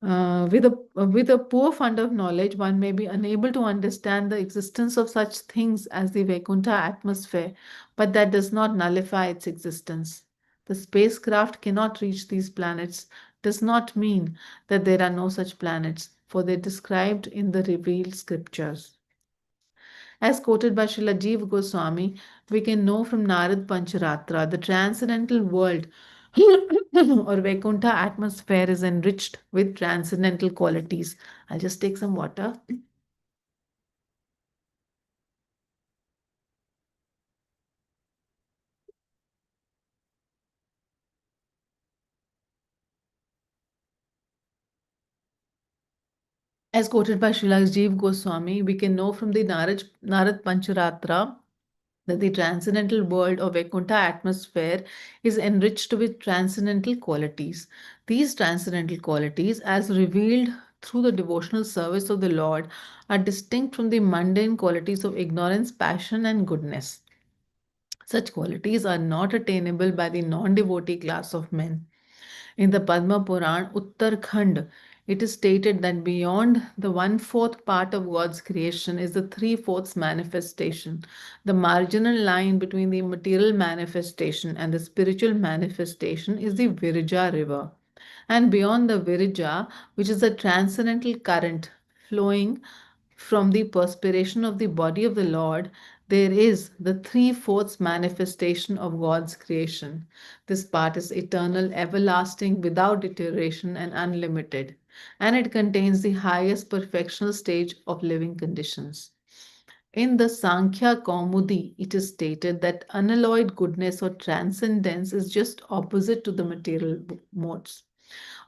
[SPEAKER 2] With a poor fund of knowledge, one may be unable to understand the existence of such things as the Vaikuntha atmosphere, but that does not nullify its existence. The spacecraft cannot reach these planets does not mean that there are no such planets, for they are described in the revealed scriptures. As quoted by Srila Jiva Goswami, we can know from Narad Pancharatra the transcendental world or Vaikuntha atmosphere is enriched with transcendental qualities. I'll just take some water. As quoted by Srila Jiva Goswami, we can know from the Narad Pancharatra that the transcendental world of Vaikuntha atmosphere is enriched with transcendental qualities. These transcendental qualities, as revealed through the devotional service of the Lord, are distinct from the mundane qualities of ignorance, passion, and goodness. Such qualities are not attainable by the non devotee class of men. In the Padma Puran, Uttarakhand, it is stated that beyond the one-fourth part of God's creation is the three-fourths manifestation. The marginal line between the material manifestation and the spiritual manifestation is the Virija river. And beyond the Virija, which is a transcendental current flowing from the perspiration of the body of the Lord, there is the three-fourths manifestation of God's creation. This part is eternal, everlasting, without deterioration, and unlimited. And it contains the highest perfectional stage of living conditions. In the Sankhya Kaumudi, it is stated that unalloyed goodness or transcendence is just opposite to the material modes.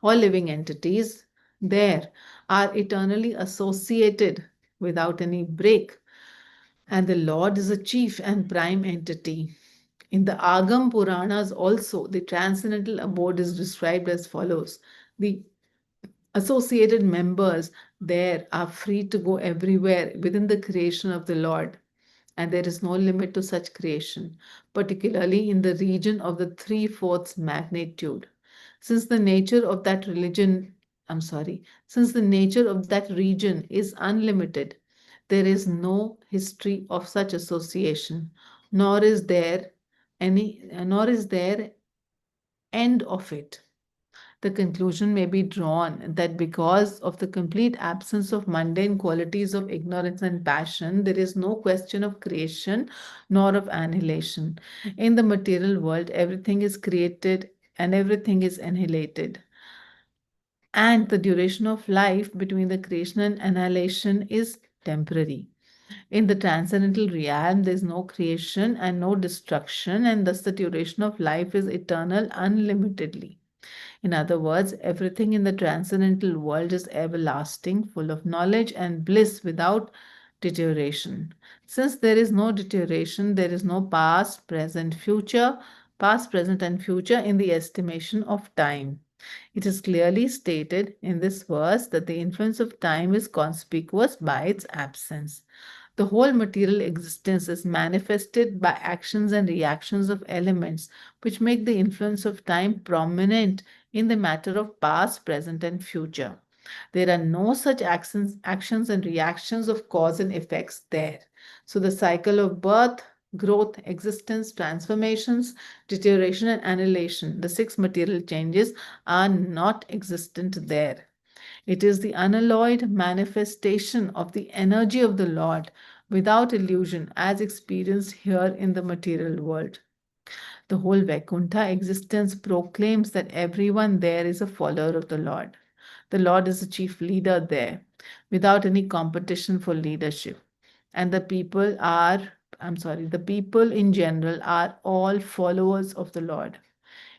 [SPEAKER 2] All living entities there are eternally associated without any break, and the Lord is a chief and prime entity. In the Agam Puranas also, the transcendental abode is described as follows. The associated members there are free to go everywhere within the creation of the Lord, and there is no limit to such creation, particularly in the region of the three-fourths magnitude. Since the nature of that religion, since the nature of that region is unlimited, there is no history of such association, nor is there nor is there end of it. The conclusion may be drawn that because of the complete absence of mundane qualities of ignorance and passion, there is no question of creation nor of annihilation. In the material world, everything is created and everything is annihilated. And the duration of life between the creation and annihilation is temporary. In the transcendental realm, there is no creation and no destruction, and thus the duration of life is eternal unlimitedly. In other words, everything in the transcendental world is everlasting, full of knowledge and bliss without deterioration. Since there is no deterioration, there is no past, present, and future in the estimation of time. It is clearly stated in this verse that the influence of time is conspicuous by its absence. The whole material existence is manifested by actions and reactions of elements which make the influence of time prominent in the matter of past, present, and future. There are no such actions and reactions of cause and effects there. So the cycle of birth, growth, existence, transformations, deterioration, and annihilation, the six material changes, are not existent there. It is the unalloyed manifestation of the energy of the Lord without illusion as experienced here in the material world. The whole Vaikuntha existence proclaims that everyone there is a follower of the Lord. The Lord is the chief leader there without any competition for leadership. And the people in general are all followers of the Lord.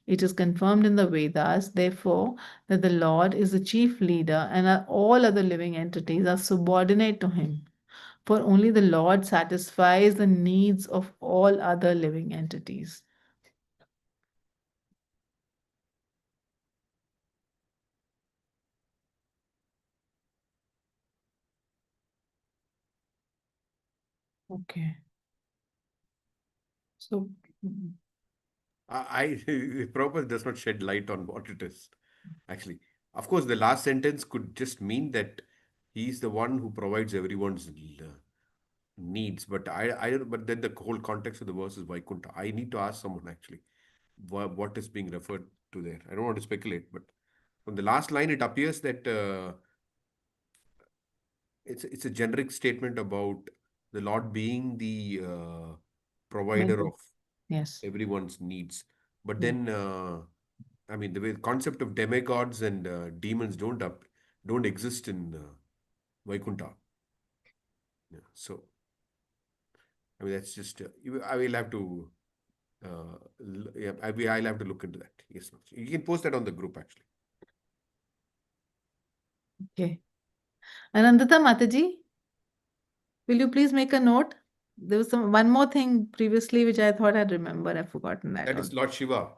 [SPEAKER 2] It is confirmed in the Vedas, therefore, that the Lord is the chief leader and all other living entities are subordinate to him. For only the Lord satisfies the needs of all other living entities. Okay. So, mm,
[SPEAKER 1] Prabhupada does not shed light on what it is, actually. Of course, the last sentence could just mean that he is the one who provides everyone's needs. But but then the whole context of the verse is Vaikuntha. I need to ask someone actually. what is being referred to there. I don't want to speculate, but from the last line, it appears that it's a generic statement about the Lord being the provider
[SPEAKER 2] Maybe.
[SPEAKER 1] of
[SPEAKER 2] Yes.
[SPEAKER 1] everyone's needs. But
[SPEAKER 2] Yeah.
[SPEAKER 1] then, I mean, the way concept of demigods and demons don't exist in Vaikuntha. Yeah. So, I mean, that's just I will have to. Yeah, I'll have to look into that. Yes, you can post that on the group actually.
[SPEAKER 2] Okay. Anandita Mataji, will you please make a note? There was one more thing previously which I thought I'd remember. I've forgotten that
[SPEAKER 1] That is
[SPEAKER 2] also.
[SPEAKER 1] Lord Shiva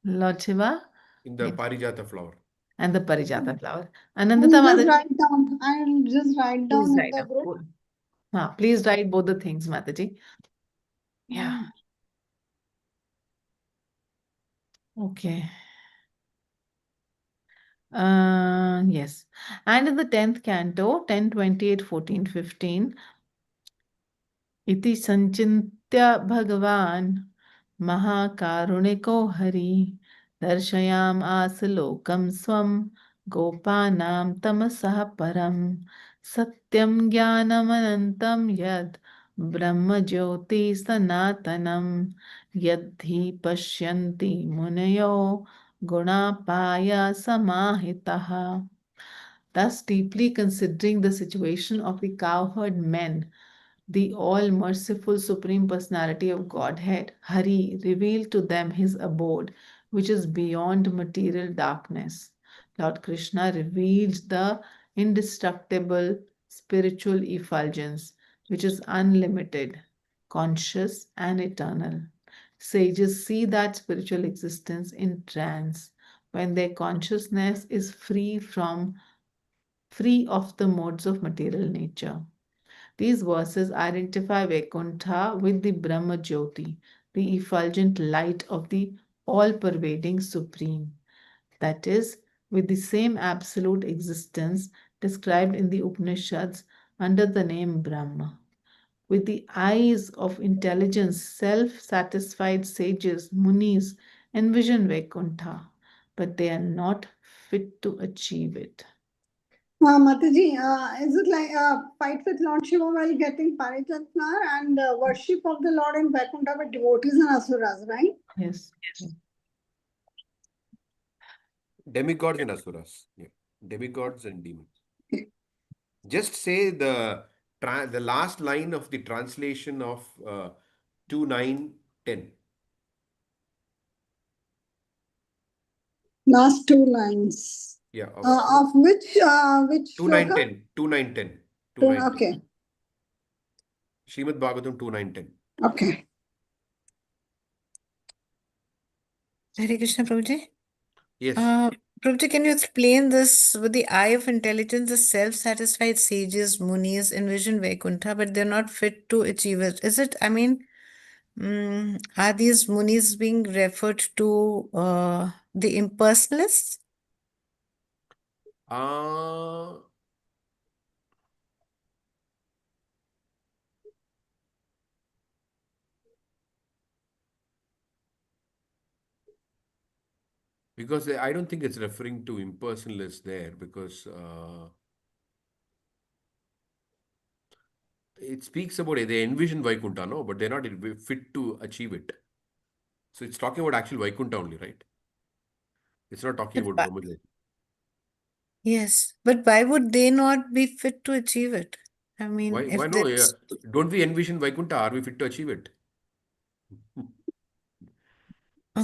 [SPEAKER 2] Lord Shiva.
[SPEAKER 1] in the
[SPEAKER 2] Yes.
[SPEAKER 1] Parijata flower.
[SPEAKER 2] And the Parijata flower.
[SPEAKER 4] I'll
[SPEAKER 2] Anandita
[SPEAKER 4] just
[SPEAKER 2] Mataji,
[SPEAKER 4] write down. I'll just write
[SPEAKER 2] please
[SPEAKER 4] down in
[SPEAKER 2] write
[SPEAKER 4] the
[SPEAKER 2] up.
[SPEAKER 4] group.
[SPEAKER 2] Cool. Please write both the things, Mataji. Yeah. Okay. Yes. And in the 10th canto, 10:28, 14, 15, इति संचिन्त्य भगवान् महाकारुणिको हरि दर्शयामास लोकं स्वं गोपानां तमसः परं सत्यं ज्ञानमनन्तं यद् ब्रह्मज्योति सनातनं यद्धि पश्यन्ति मुनयो गुणापाय समाहितः. Thus, deeply considering the situation of the cowherd men, the all merciful Supreme Personality of Godhead, Hari, revealed to them his abode, which is beyond material darkness. Lord Krishna revealed the indestructible spiritual effulgence, which is unlimited, conscious, and eternal. Sages see that spiritual existence in trance when their consciousness is free of the modes of material nature. These verses identify Vaikuntha with the Brahma Jyoti, the effulgent light of the all pervading Supreme. That is, with the same absolute existence described in the Upanishads under the name Brahma. With the eyes of intelligence, self satisfied sages, munis envision Vaikuntha, but they are not fit to achieve it.
[SPEAKER 4] Mataji, is it like a fight with Lord Shiva while getting Parijat flower and worship of the Lord in Vaikuntha with devotees and asuras, right?
[SPEAKER 2] Yes.
[SPEAKER 1] Demigods and asuras. Yeah. Demigods and demons. Just say the last line of the translation of 2, 9, 10.
[SPEAKER 4] Last two lines.
[SPEAKER 1] Yeah,
[SPEAKER 4] Of which
[SPEAKER 1] 2, 9,
[SPEAKER 4] shloka?
[SPEAKER 1] 10. 2, 9, 10. 2, 9, 10.
[SPEAKER 4] Okay.
[SPEAKER 1] Srimad Bhagavatam 2, 9, 10.
[SPEAKER 4] Okay.
[SPEAKER 5] Hare Krishna, Prabhuji.
[SPEAKER 1] Yes.
[SPEAKER 5] Prabhuji, can you explain this? With the eye of intelligence, the self-satisfied sages, munis envision Vaikuntha, but they're not fit to achieve it. Is it, I mean, are these munis being referred to the impersonalists?
[SPEAKER 1] Uh, because I don't think it's referring to impersonalists there because it speaks about they envision Vaikuntha, no, but they're not fit to achieve it. So it's talking about actual Vaikuntha only, right? It's not talking
[SPEAKER 5] But
[SPEAKER 1] about
[SPEAKER 5] why-
[SPEAKER 1] Brahmajyoti.
[SPEAKER 5] Yes, but why would they not be fit to achieve it? I mean,
[SPEAKER 1] Why
[SPEAKER 5] if
[SPEAKER 1] no? Yeah.
[SPEAKER 5] that's
[SPEAKER 1] Don't we envision Vaikuntha? Are we fit to achieve it?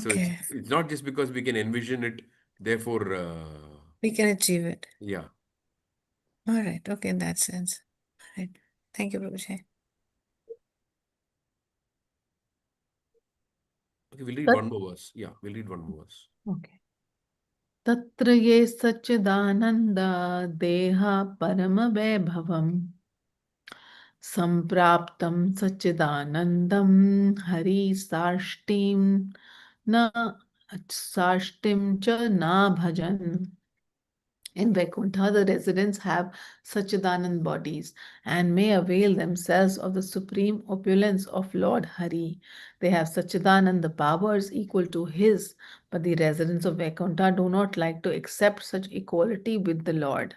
[SPEAKER 1] So
[SPEAKER 5] okay,
[SPEAKER 1] it's not just because we can envision it, therefore,
[SPEAKER 5] we can achieve it.
[SPEAKER 1] yeah.
[SPEAKER 5] All right, okay, in that sense. All right. Thank you, Prabhuji.
[SPEAKER 1] Okay, we'll read
[SPEAKER 2] Tat-
[SPEAKER 1] one more verse. Yeah, we'll read one more verse.
[SPEAKER 2] Okay. तत्र ये सच्चिदानन्दा देहा परमवैभवम् सम्प्राप्तं सच्चिदानन्दं हरि साष्टिं न साष्टिं च न भजन् In Vaikuntha, the residents have Sachidanand bodies and may avail themselves of the supreme opulence of Lord Hari. They have Sachidanand, the powers equal to his, but the residents of Vaikuntha do not like to accept such equality with the Lord.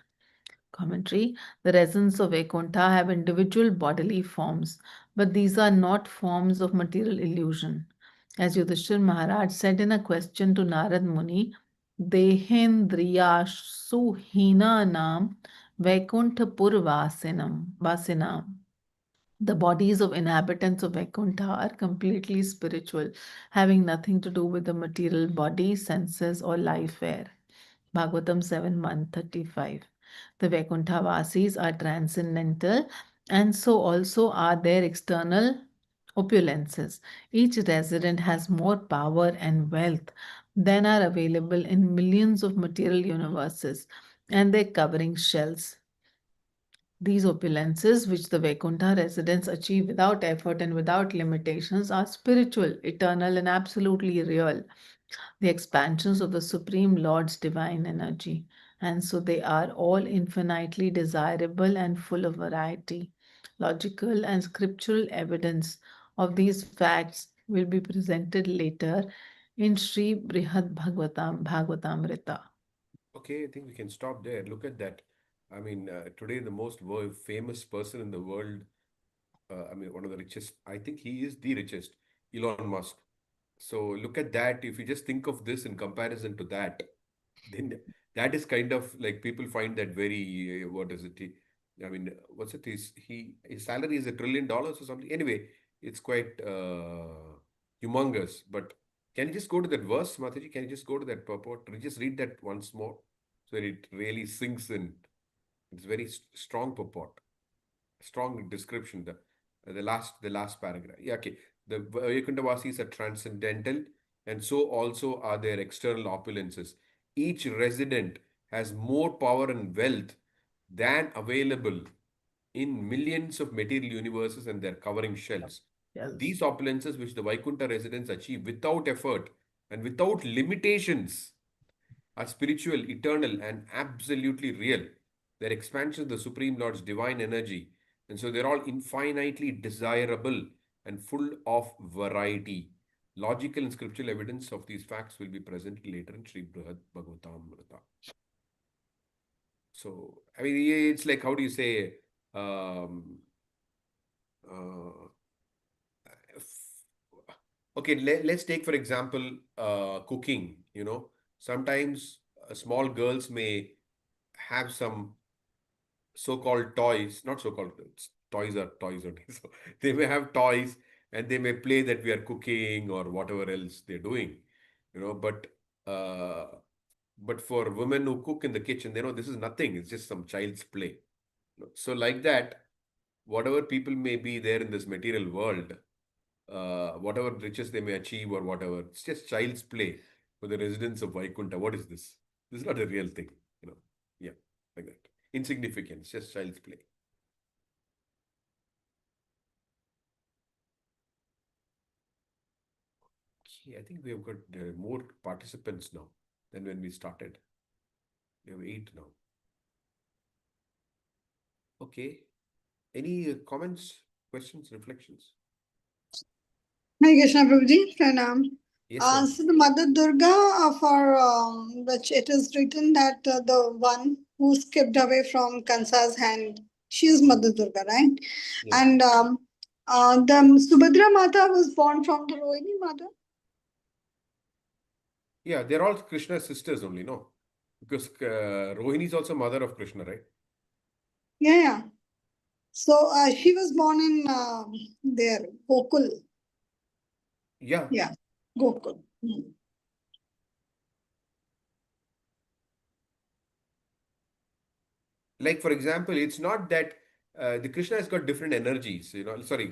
[SPEAKER 2] Commentary. The residents of Vaikuntha have individual bodily forms, but these are not forms of material illusion. As Yudhishthir Maharaj said in a question to Narad Muni, Dehendriya Suhina Nam Vaikuntha Vasinam. The bodies of inhabitants of Vaikuntha are completely spiritual, having nothing to do with the material body, senses, or life air. Bhagavatam 7:135. The Vaikuntha Vasis are transcendental, and so also are their external opulences. Each resident has more power and wealth than are available in millions of material universes, and their covering shells. These opulences, which the Vaikuntha residents achieve without effort and without limitations, are spiritual, eternal, and absolutely real, the expansions of the Supreme Lord's divine energy. And so they are all infinitely desirable and full of variety. Logical and scriptural evidence of these facts will be presented later in Sri Brihad Bhagavatamrita.
[SPEAKER 1] Okay, I think we can stop there. Look at that. I mean, today the most famous person in the world, I mean, one of the richest, I think he is the richest, Elon Musk. So look at that. If you just think of this in comparison to that, then that is kind of like people find that very, what is it? I mean, what's it? His salary is $1 trillion or something. Anyway, it's quite humongous. But can you just go to that verse, Mataji? Can you just go to that purport? Just read that once more so that it really sinks in. It's very strong purport, strong description. The last paragraph. Yeah, okay. The Vaikuntavasis are transcendental, and so also are their external opulences. Each resident has more power and wealth than available in millions of material universes and their covering shells.
[SPEAKER 2] Yes.
[SPEAKER 1] These opulences, which the Vaikuntha residents achieve without effort and without limitations, are spiritual, eternal, and absolutely real. They're expansion of the Supreme Lord's divine energy. And so they're all infinitely desirable and full of variety. Logical and scriptural evidence of these facts will be present later in Sri Brihad Bhagavatamrita. So, I mean, it's like, how do you say, um, uh, okay, let's take, for example, cooking. Sometimes small girls may have some so-called toys, not so-called toys are toys only. So they may have toys and they may play that we are cooking or whatever else they're doing, but uh, but for women who cook in the kitchen, they know this is nothing. It's just some child's play. So like that, whatever people may be there in this material world, whatever riches they may achieve or whatever, it's just child's play for the residents of Vaikunta. What is this? This is not a real thing, you know. Yeah, like that. Insignificant, it's just child's play. Okay, I think we have got more participants now than when we started. We have 8 now. Okay. Any comments, questions, reflections?
[SPEAKER 4] Hi, Krishna Prabhuji, Pranam.
[SPEAKER 1] Yes, ma'am.
[SPEAKER 4] So the Mother Durga, for which it is written that the one who skipped away from Kansa's hand, she is Mother Durga, right?
[SPEAKER 1] Yes.
[SPEAKER 4] And the Subhadra Mata was born from the Rohini mother.
[SPEAKER 1] Yeah, they're all Krishna's sisters only, no? Because Rohini is also mother of Krishna, right?
[SPEAKER 4] Yeah, yeah. So she was born in there, Gokul.
[SPEAKER 1] Yeah.
[SPEAKER 4] Yeah, Gokul.
[SPEAKER 1] Like, for example, it's not that the Krishna has got different energies, sorry,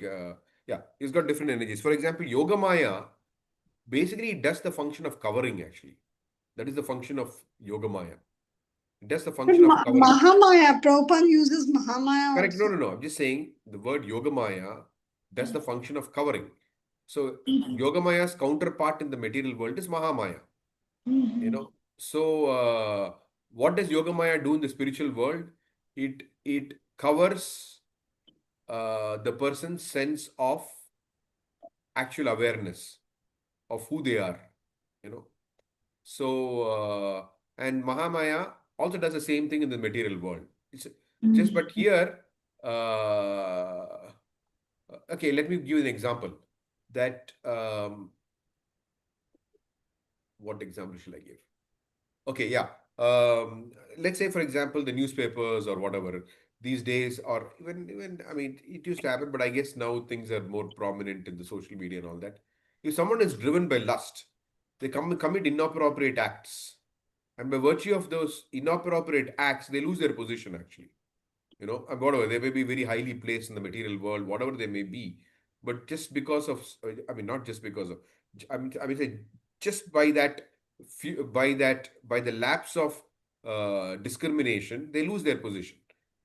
[SPEAKER 1] yeah, he's got different energies. For example, Yoga Maya basically does the function of covering, actually. That is the function of Yoga Maya. It does the
[SPEAKER 4] But
[SPEAKER 1] function of covering.
[SPEAKER 4] Mahamaya, Prabhupada uses Mahamaya
[SPEAKER 1] Correct. No,
[SPEAKER 4] also.
[SPEAKER 1] no, no. I'm just saying the word Yoga Maya does the function of covering. So, Yoga Maya's counterpart in the material world is Mahamaya.
[SPEAKER 4] Mhm.
[SPEAKER 1] So, what does Yogamaya do in the spiritual world? It covers the person's sense of actual awareness of who they are, you know. So, and Mahamaya also does the same thing in the material world. It's just, but here, okay, let me give you an example. That, what example shall I give? Okay, yeah. Let's say, for example, the newspapers or whatever these days, or even I mean, it used to happen, but I guess now things are more prominent in the social media and all that. If someone is driven by lust, they commit inappropriate acts, and by virtue of those inappropriate acts, they lose their position actually. And whatever, they may be very highly placed in the material world, whatever they may be, but just because of, I mean, not just because of, I mean, say, just by that, by the lapse of discrimination, they lose their position.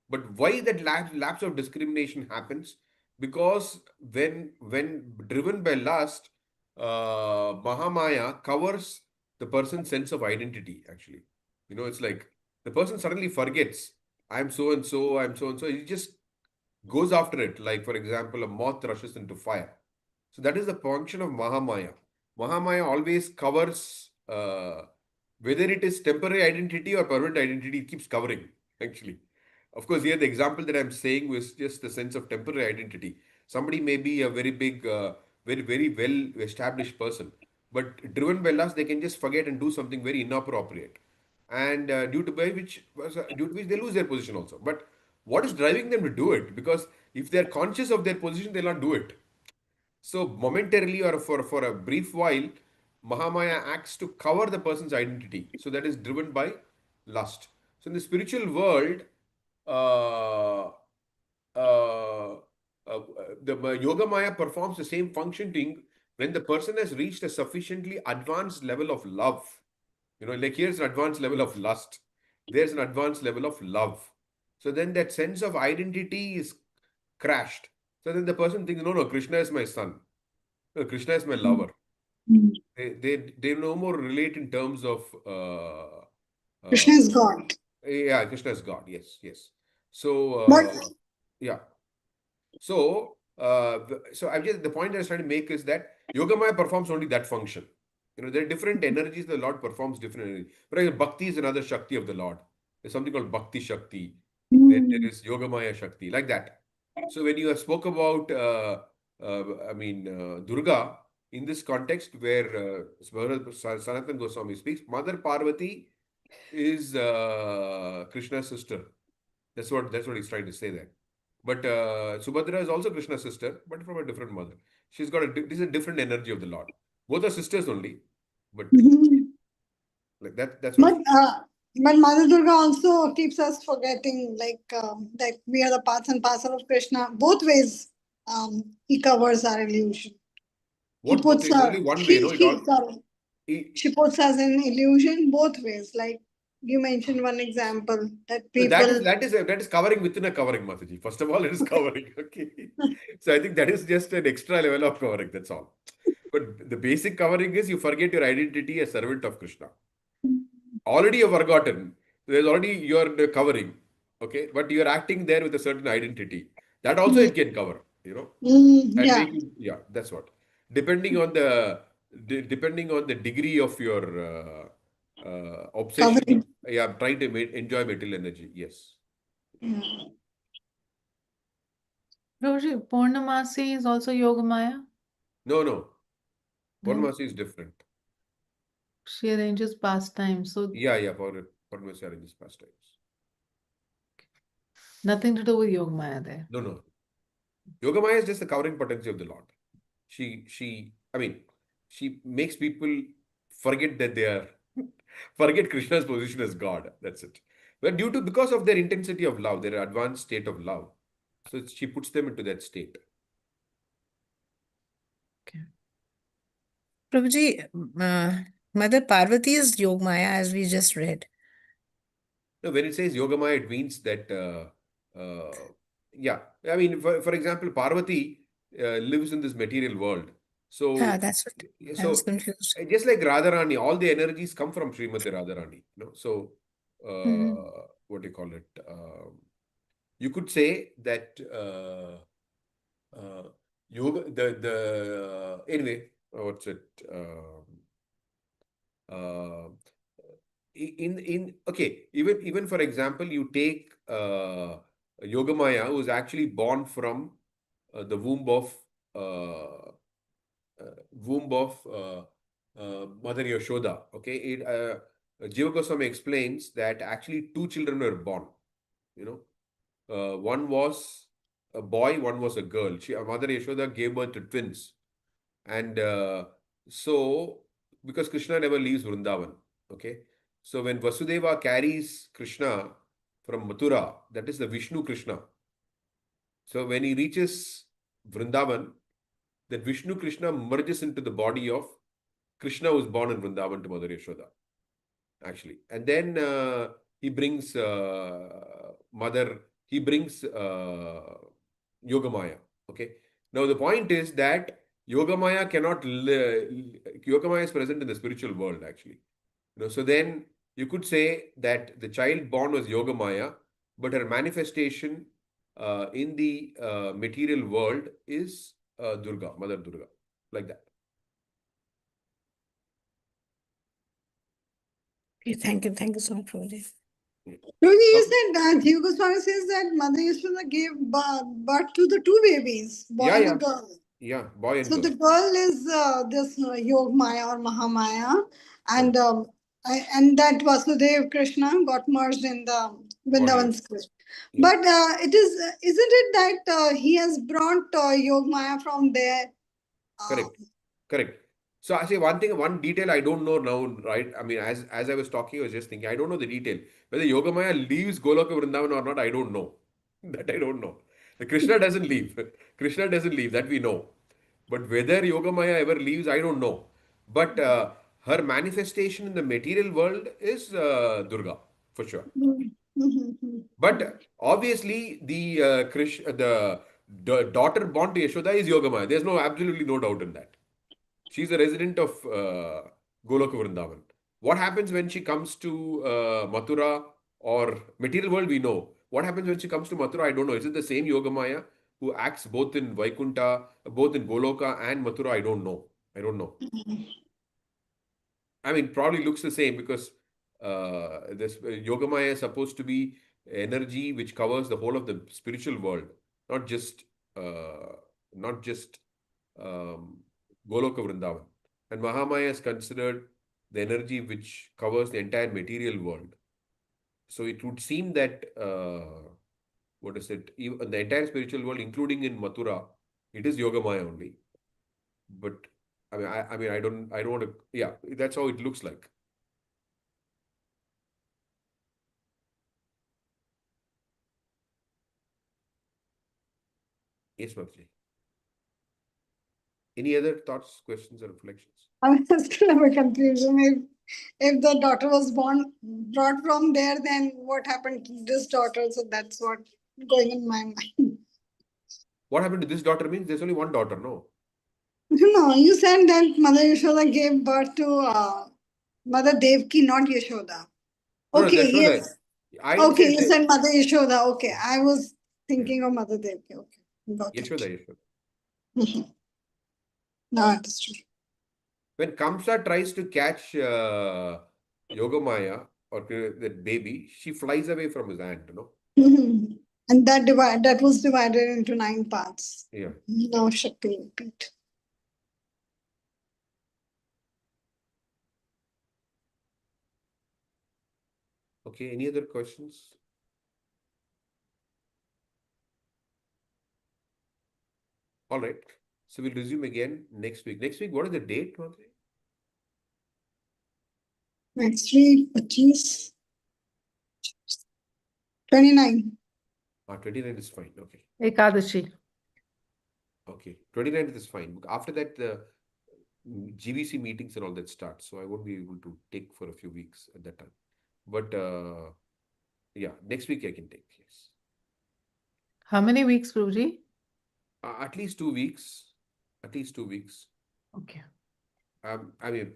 [SPEAKER 1] But why that lapse of discrimination happens? Because when driven by lust, Mahamaya covers the person's sense of identity. Actually, it's like the person suddenly forgets, I'm so and so, I'm so and so. He just goes after it. Like, for example, a moth rushes into fire. So that is the function of Mahamaya. Mahamaya always covers, whether it is temporary identity or permanent identity, it keeps covering, actually. Of course, here the example that I'm saying was just the sense of temporary identity. Somebody may be a very big, very, very well established person, but driven by lust, they can just forget and do something very inappropriate. And due to which they lose their position also. But what is driving them to do it? Because if they're conscious of their position, they'll not do it. So momentarily or for a brief while, Mahamaya acts to cover the person's identity. So that is driven by lust. So in the spiritual world, uh, uh, the Yoga Maya performs the same function when the person has reached a sufficiently advanced level of love. Like here's an advanced level of lust. There's an advanced level of love. So then that sense of identity is crashed. So then the person thinks, no, no, Krishna is my son. No, Krishna is my lover. They no more relate in terms of
[SPEAKER 4] Krishna
[SPEAKER 1] uh,
[SPEAKER 4] is God.
[SPEAKER 1] yeah, Krishna is God. Yes, yes. So
[SPEAKER 4] But
[SPEAKER 1] yeah. So I just the point I was trying to make is that Yogamaya performs only that function. There are different energies the Lord performs different energies. For example, Bhakti is another Shakti of the Lord. There's something called Bhakti Shakti. Then there is Yogamaya Shakti, like that. So when you have spoke about, Durga, in this context where Sanatan Goswami speaks, Mother Parvati is Krishna's sister. That's what he's trying to say there. But Subhadra is also Krishna's sister, but from a different mother. She's got this is a different energy of the Lord. Both are sisters only, but like that. That's what
[SPEAKER 4] but
[SPEAKER 1] it's.
[SPEAKER 4] but Mother Durga also keeps us forgetting, like that we are the parts and parcel of Krishna. Both ways, he covers our illusion. He
[SPEAKER 1] What both
[SPEAKER 4] puts
[SPEAKER 1] is
[SPEAKER 4] her.
[SPEAKER 1] only one way. No, it all.
[SPEAKER 4] Sorry.
[SPEAKER 1] It,
[SPEAKER 4] She puts us in illusion both ways. Like you mentioned one example that
[SPEAKER 1] no, that is
[SPEAKER 4] people.
[SPEAKER 1] that is that is covering within a covering, Mataji. First of all, it is covering. Okay, so I think that is just an extra level of covering. That's all. But the basic covering is you forget your identity as servant of Krishna. Already you've forgotten. There's already you're covering. Okay, but you're acting there with a certain identity. That also
[SPEAKER 4] Mm,
[SPEAKER 1] it can cover. And
[SPEAKER 4] yeah,
[SPEAKER 1] make you, yeah, that's what. Depending on depending on the degree of your obsession of,
[SPEAKER 4] covering.
[SPEAKER 1] yeah, trying to enjoy material energy. Yes.
[SPEAKER 4] Yeah.
[SPEAKER 2] Roshi, Purnamasi is also Yogamaya?
[SPEAKER 1] No, no.
[SPEAKER 2] No?
[SPEAKER 1] Purnamasi is different.
[SPEAKER 2] She arranges pastimes, so
[SPEAKER 1] Yeah, yeah. Purnamasi are in these pastimes.
[SPEAKER 2] nothing to do with Yogamaya there.
[SPEAKER 1] No, no. Yogamaya is just the covering potency of the Lord. She makes people forget that they are, forget Krishna's position as God. That's it. But because of their intensity of love, their advanced state of love, so she puts them into that state.
[SPEAKER 2] Okay.
[SPEAKER 5] Prabhuji, Mother Parvati is Yogamaya, as we just read.
[SPEAKER 1] Now, when it says Yogamaya, it means that, yeah, I mean, for example, Parvati lives in this material world.
[SPEAKER 5] Ah,
[SPEAKER 1] So,
[SPEAKER 5] that's what I was
[SPEAKER 1] so
[SPEAKER 5] confused.
[SPEAKER 1] just like Radharani, all the energies come from Srimati Radharani. So
[SPEAKER 2] Mhm.
[SPEAKER 1] what do you call it? You could say that yoga, anyway, what's it? Uh, okay, even for example, you take Yogamaya, who is actually born from the uh, womb of Mother Yashoda. Okay, Jiva Goswami explains that actually two children were born. You know, one was a boy, one was a girl. Mother Yashoda gave birth to twins, and so because Krishna never leaves Vrindavan. Okay, so when Vasudeva carries Krishna from Mathura, that is the Vishnu Krishna. So when he reaches Vrindavan, that Vishnu Krishna merges into the body of Krishna, who was born in Vrindavan to Mother Yashoda, actually. And then he brings he brings Yogamaya. Okay. Now the point is that Yogamaya is present in the spiritual world, actually. So then you could say that the child born was Yogamaya, but her manifestation in the material world is Durga, Mother Durga, like that.
[SPEAKER 5] Okay, thank you so much, Prabhuji.
[SPEAKER 1] Yeah.
[SPEAKER 4] Prabhuji, you
[SPEAKER 1] Okay.
[SPEAKER 4] said that Jiva Goswami says that Mother Yashoda gave birth to the two babies, boy
[SPEAKER 1] Yeah,
[SPEAKER 4] and a
[SPEAKER 1] yeah,
[SPEAKER 4] girl.
[SPEAKER 1] yeah, boy and
[SPEAKER 4] So the
[SPEAKER 1] girl.
[SPEAKER 4] girl is this Yog Maya or Mahamaya, and
[SPEAKER 1] Correct.
[SPEAKER 4] and that Vasudev Krishna got merged in the
[SPEAKER 1] Body of.
[SPEAKER 4] Vrindavan script.
[SPEAKER 1] Yeah.
[SPEAKER 4] But it is isn't it that he has brought Yog Maya from there? Uh,
[SPEAKER 1] Correct. Correct. So I say one detail I don't know now, right? I mean, as I was talking, I was just thinking, I don't know the detail. Whether Yogamaya leaves Goloka Vrindavan or not, I don't know. That I don't know. The Krishna doesn't leave. Krishna doesn't leave, that we know. But whether Yogamaya ever leaves, I don't know. But her manifestation in the material world is Durga, for sure. But obviously, the daughter born to Yashoda is Yogamaya. There's absolutely no doubt in that. She's a resident of Goloka Vrindavan. What happens when she comes to Mathura or material world? We know. What happens when she comes to Mathura? I don't know. Is it the same Yogamaya who acts both in Vaikunta, both in Goloka and Mathura? I don't know. I don't know. I mean, probably looks the same because this Yogamaya is supposed to be energy which covers the whole of the spiritual world, not just uh, not just um, Goloka Vrindavan. And Mahamaya is considered the energy which covers the entire material world. So it would seem that what is it? Even the entire spiritual world, including in Mathura, it is Yogamaya only. But I don't want to. Yeah, that's how it looks like. Yes, Mataji. Any other thoughts, questions, or reflections?
[SPEAKER 4] I'm still have a confusion. If the daughter was brought from there, then what happened to this daughter? So that's what going in my mind.
[SPEAKER 1] What happened to this daughter means there's only one daughter, no?
[SPEAKER 4] No, you said that Mother Yashoda gave birth to Mother Devki, not Yashoda.
[SPEAKER 1] No, no,
[SPEAKER 4] Okay,
[SPEAKER 1] that's what
[SPEAKER 4] yes.
[SPEAKER 1] I didn't
[SPEAKER 4] Okay,
[SPEAKER 1] say
[SPEAKER 4] you said Mother Yashoda. Okay, I was
[SPEAKER 1] yeah.
[SPEAKER 4] thinking of Mother Devki. Okay, got
[SPEAKER 1] Yashoda,
[SPEAKER 4] it.
[SPEAKER 1] Yashoda.
[SPEAKER 4] Now understood.
[SPEAKER 1] When Kamsa tries to catch Yogamaya or that baby, she flies away from his hand,
[SPEAKER 4] And that was divided into 9 parts.
[SPEAKER 1] Yeah.
[SPEAKER 4] Now Shakti repeat.
[SPEAKER 1] Okay, any other questions? All right. So we'll resume again next week. Next week, what is the date, Madhuri?
[SPEAKER 4] Next week, 25, 29.
[SPEAKER 1] 29th is fine. Okay.
[SPEAKER 2] Ekadashi.
[SPEAKER 1] Okay. 29th is fine. After that, the GVC meetings and all that starts. So I won't be able to take for a few weeks at that time. But yeah, next week I can take, yes.
[SPEAKER 2] How many weeks, Prabhuji?
[SPEAKER 1] At least 2 weeks. At least 2 weeks.
[SPEAKER 2] Okay.
[SPEAKER 1] I mean,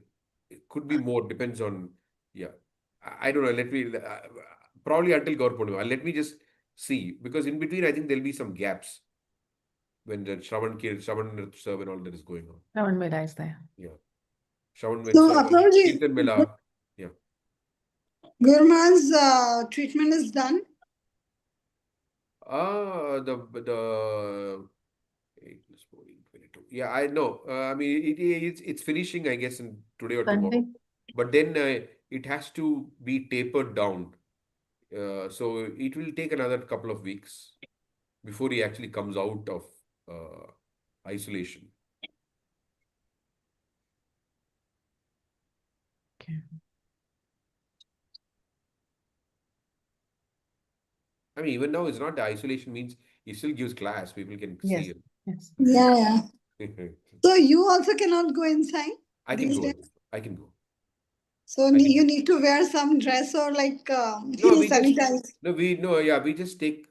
[SPEAKER 1] it could be more, depends on, yeah. I don't know. Let me probably until Gaur Purnima. Let me just see, because in between I think there'll be some gaps when the Shravan Nritya and all that is going on.
[SPEAKER 2] Shravan Mela is there.
[SPEAKER 1] Yeah, Shravan
[SPEAKER 4] So,
[SPEAKER 1] Mitra,
[SPEAKER 4] Apurvaji,
[SPEAKER 1] Kirtan Mela. Yeah.
[SPEAKER 4] Gurman's treatment is done.
[SPEAKER 1] The 8 plus 14, 22. Yeah, I know. I mean, it's finishing, I guess, in today or tomorrow.
[SPEAKER 2] Sunday.
[SPEAKER 1] But then it has to be tapered down. So it will take another couple of weeks before he actually comes out of isolation.
[SPEAKER 2] Okay.
[SPEAKER 1] I mean, even now it's not the isolation means he still gives class. People can see
[SPEAKER 2] Yes.
[SPEAKER 1] him.
[SPEAKER 2] Yes.
[SPEAKER 4] Yeah, yeah. So you also cannot go inside
[SPEAKER 1] I can
[SPEAKER 4] these
[SPEAKER 1] go.
[SPEAKER 4] days.
[SPEAKER 1] I can go.
[SPEAKER 4] So
[SPEAKER 1] I can.
[SPEAKER 4] you need to wear some dress or like
[SPEAKER 1] No, we just
[SPEAKER 4] sanitize.
[SPEAKER 1] no we no yeah we just take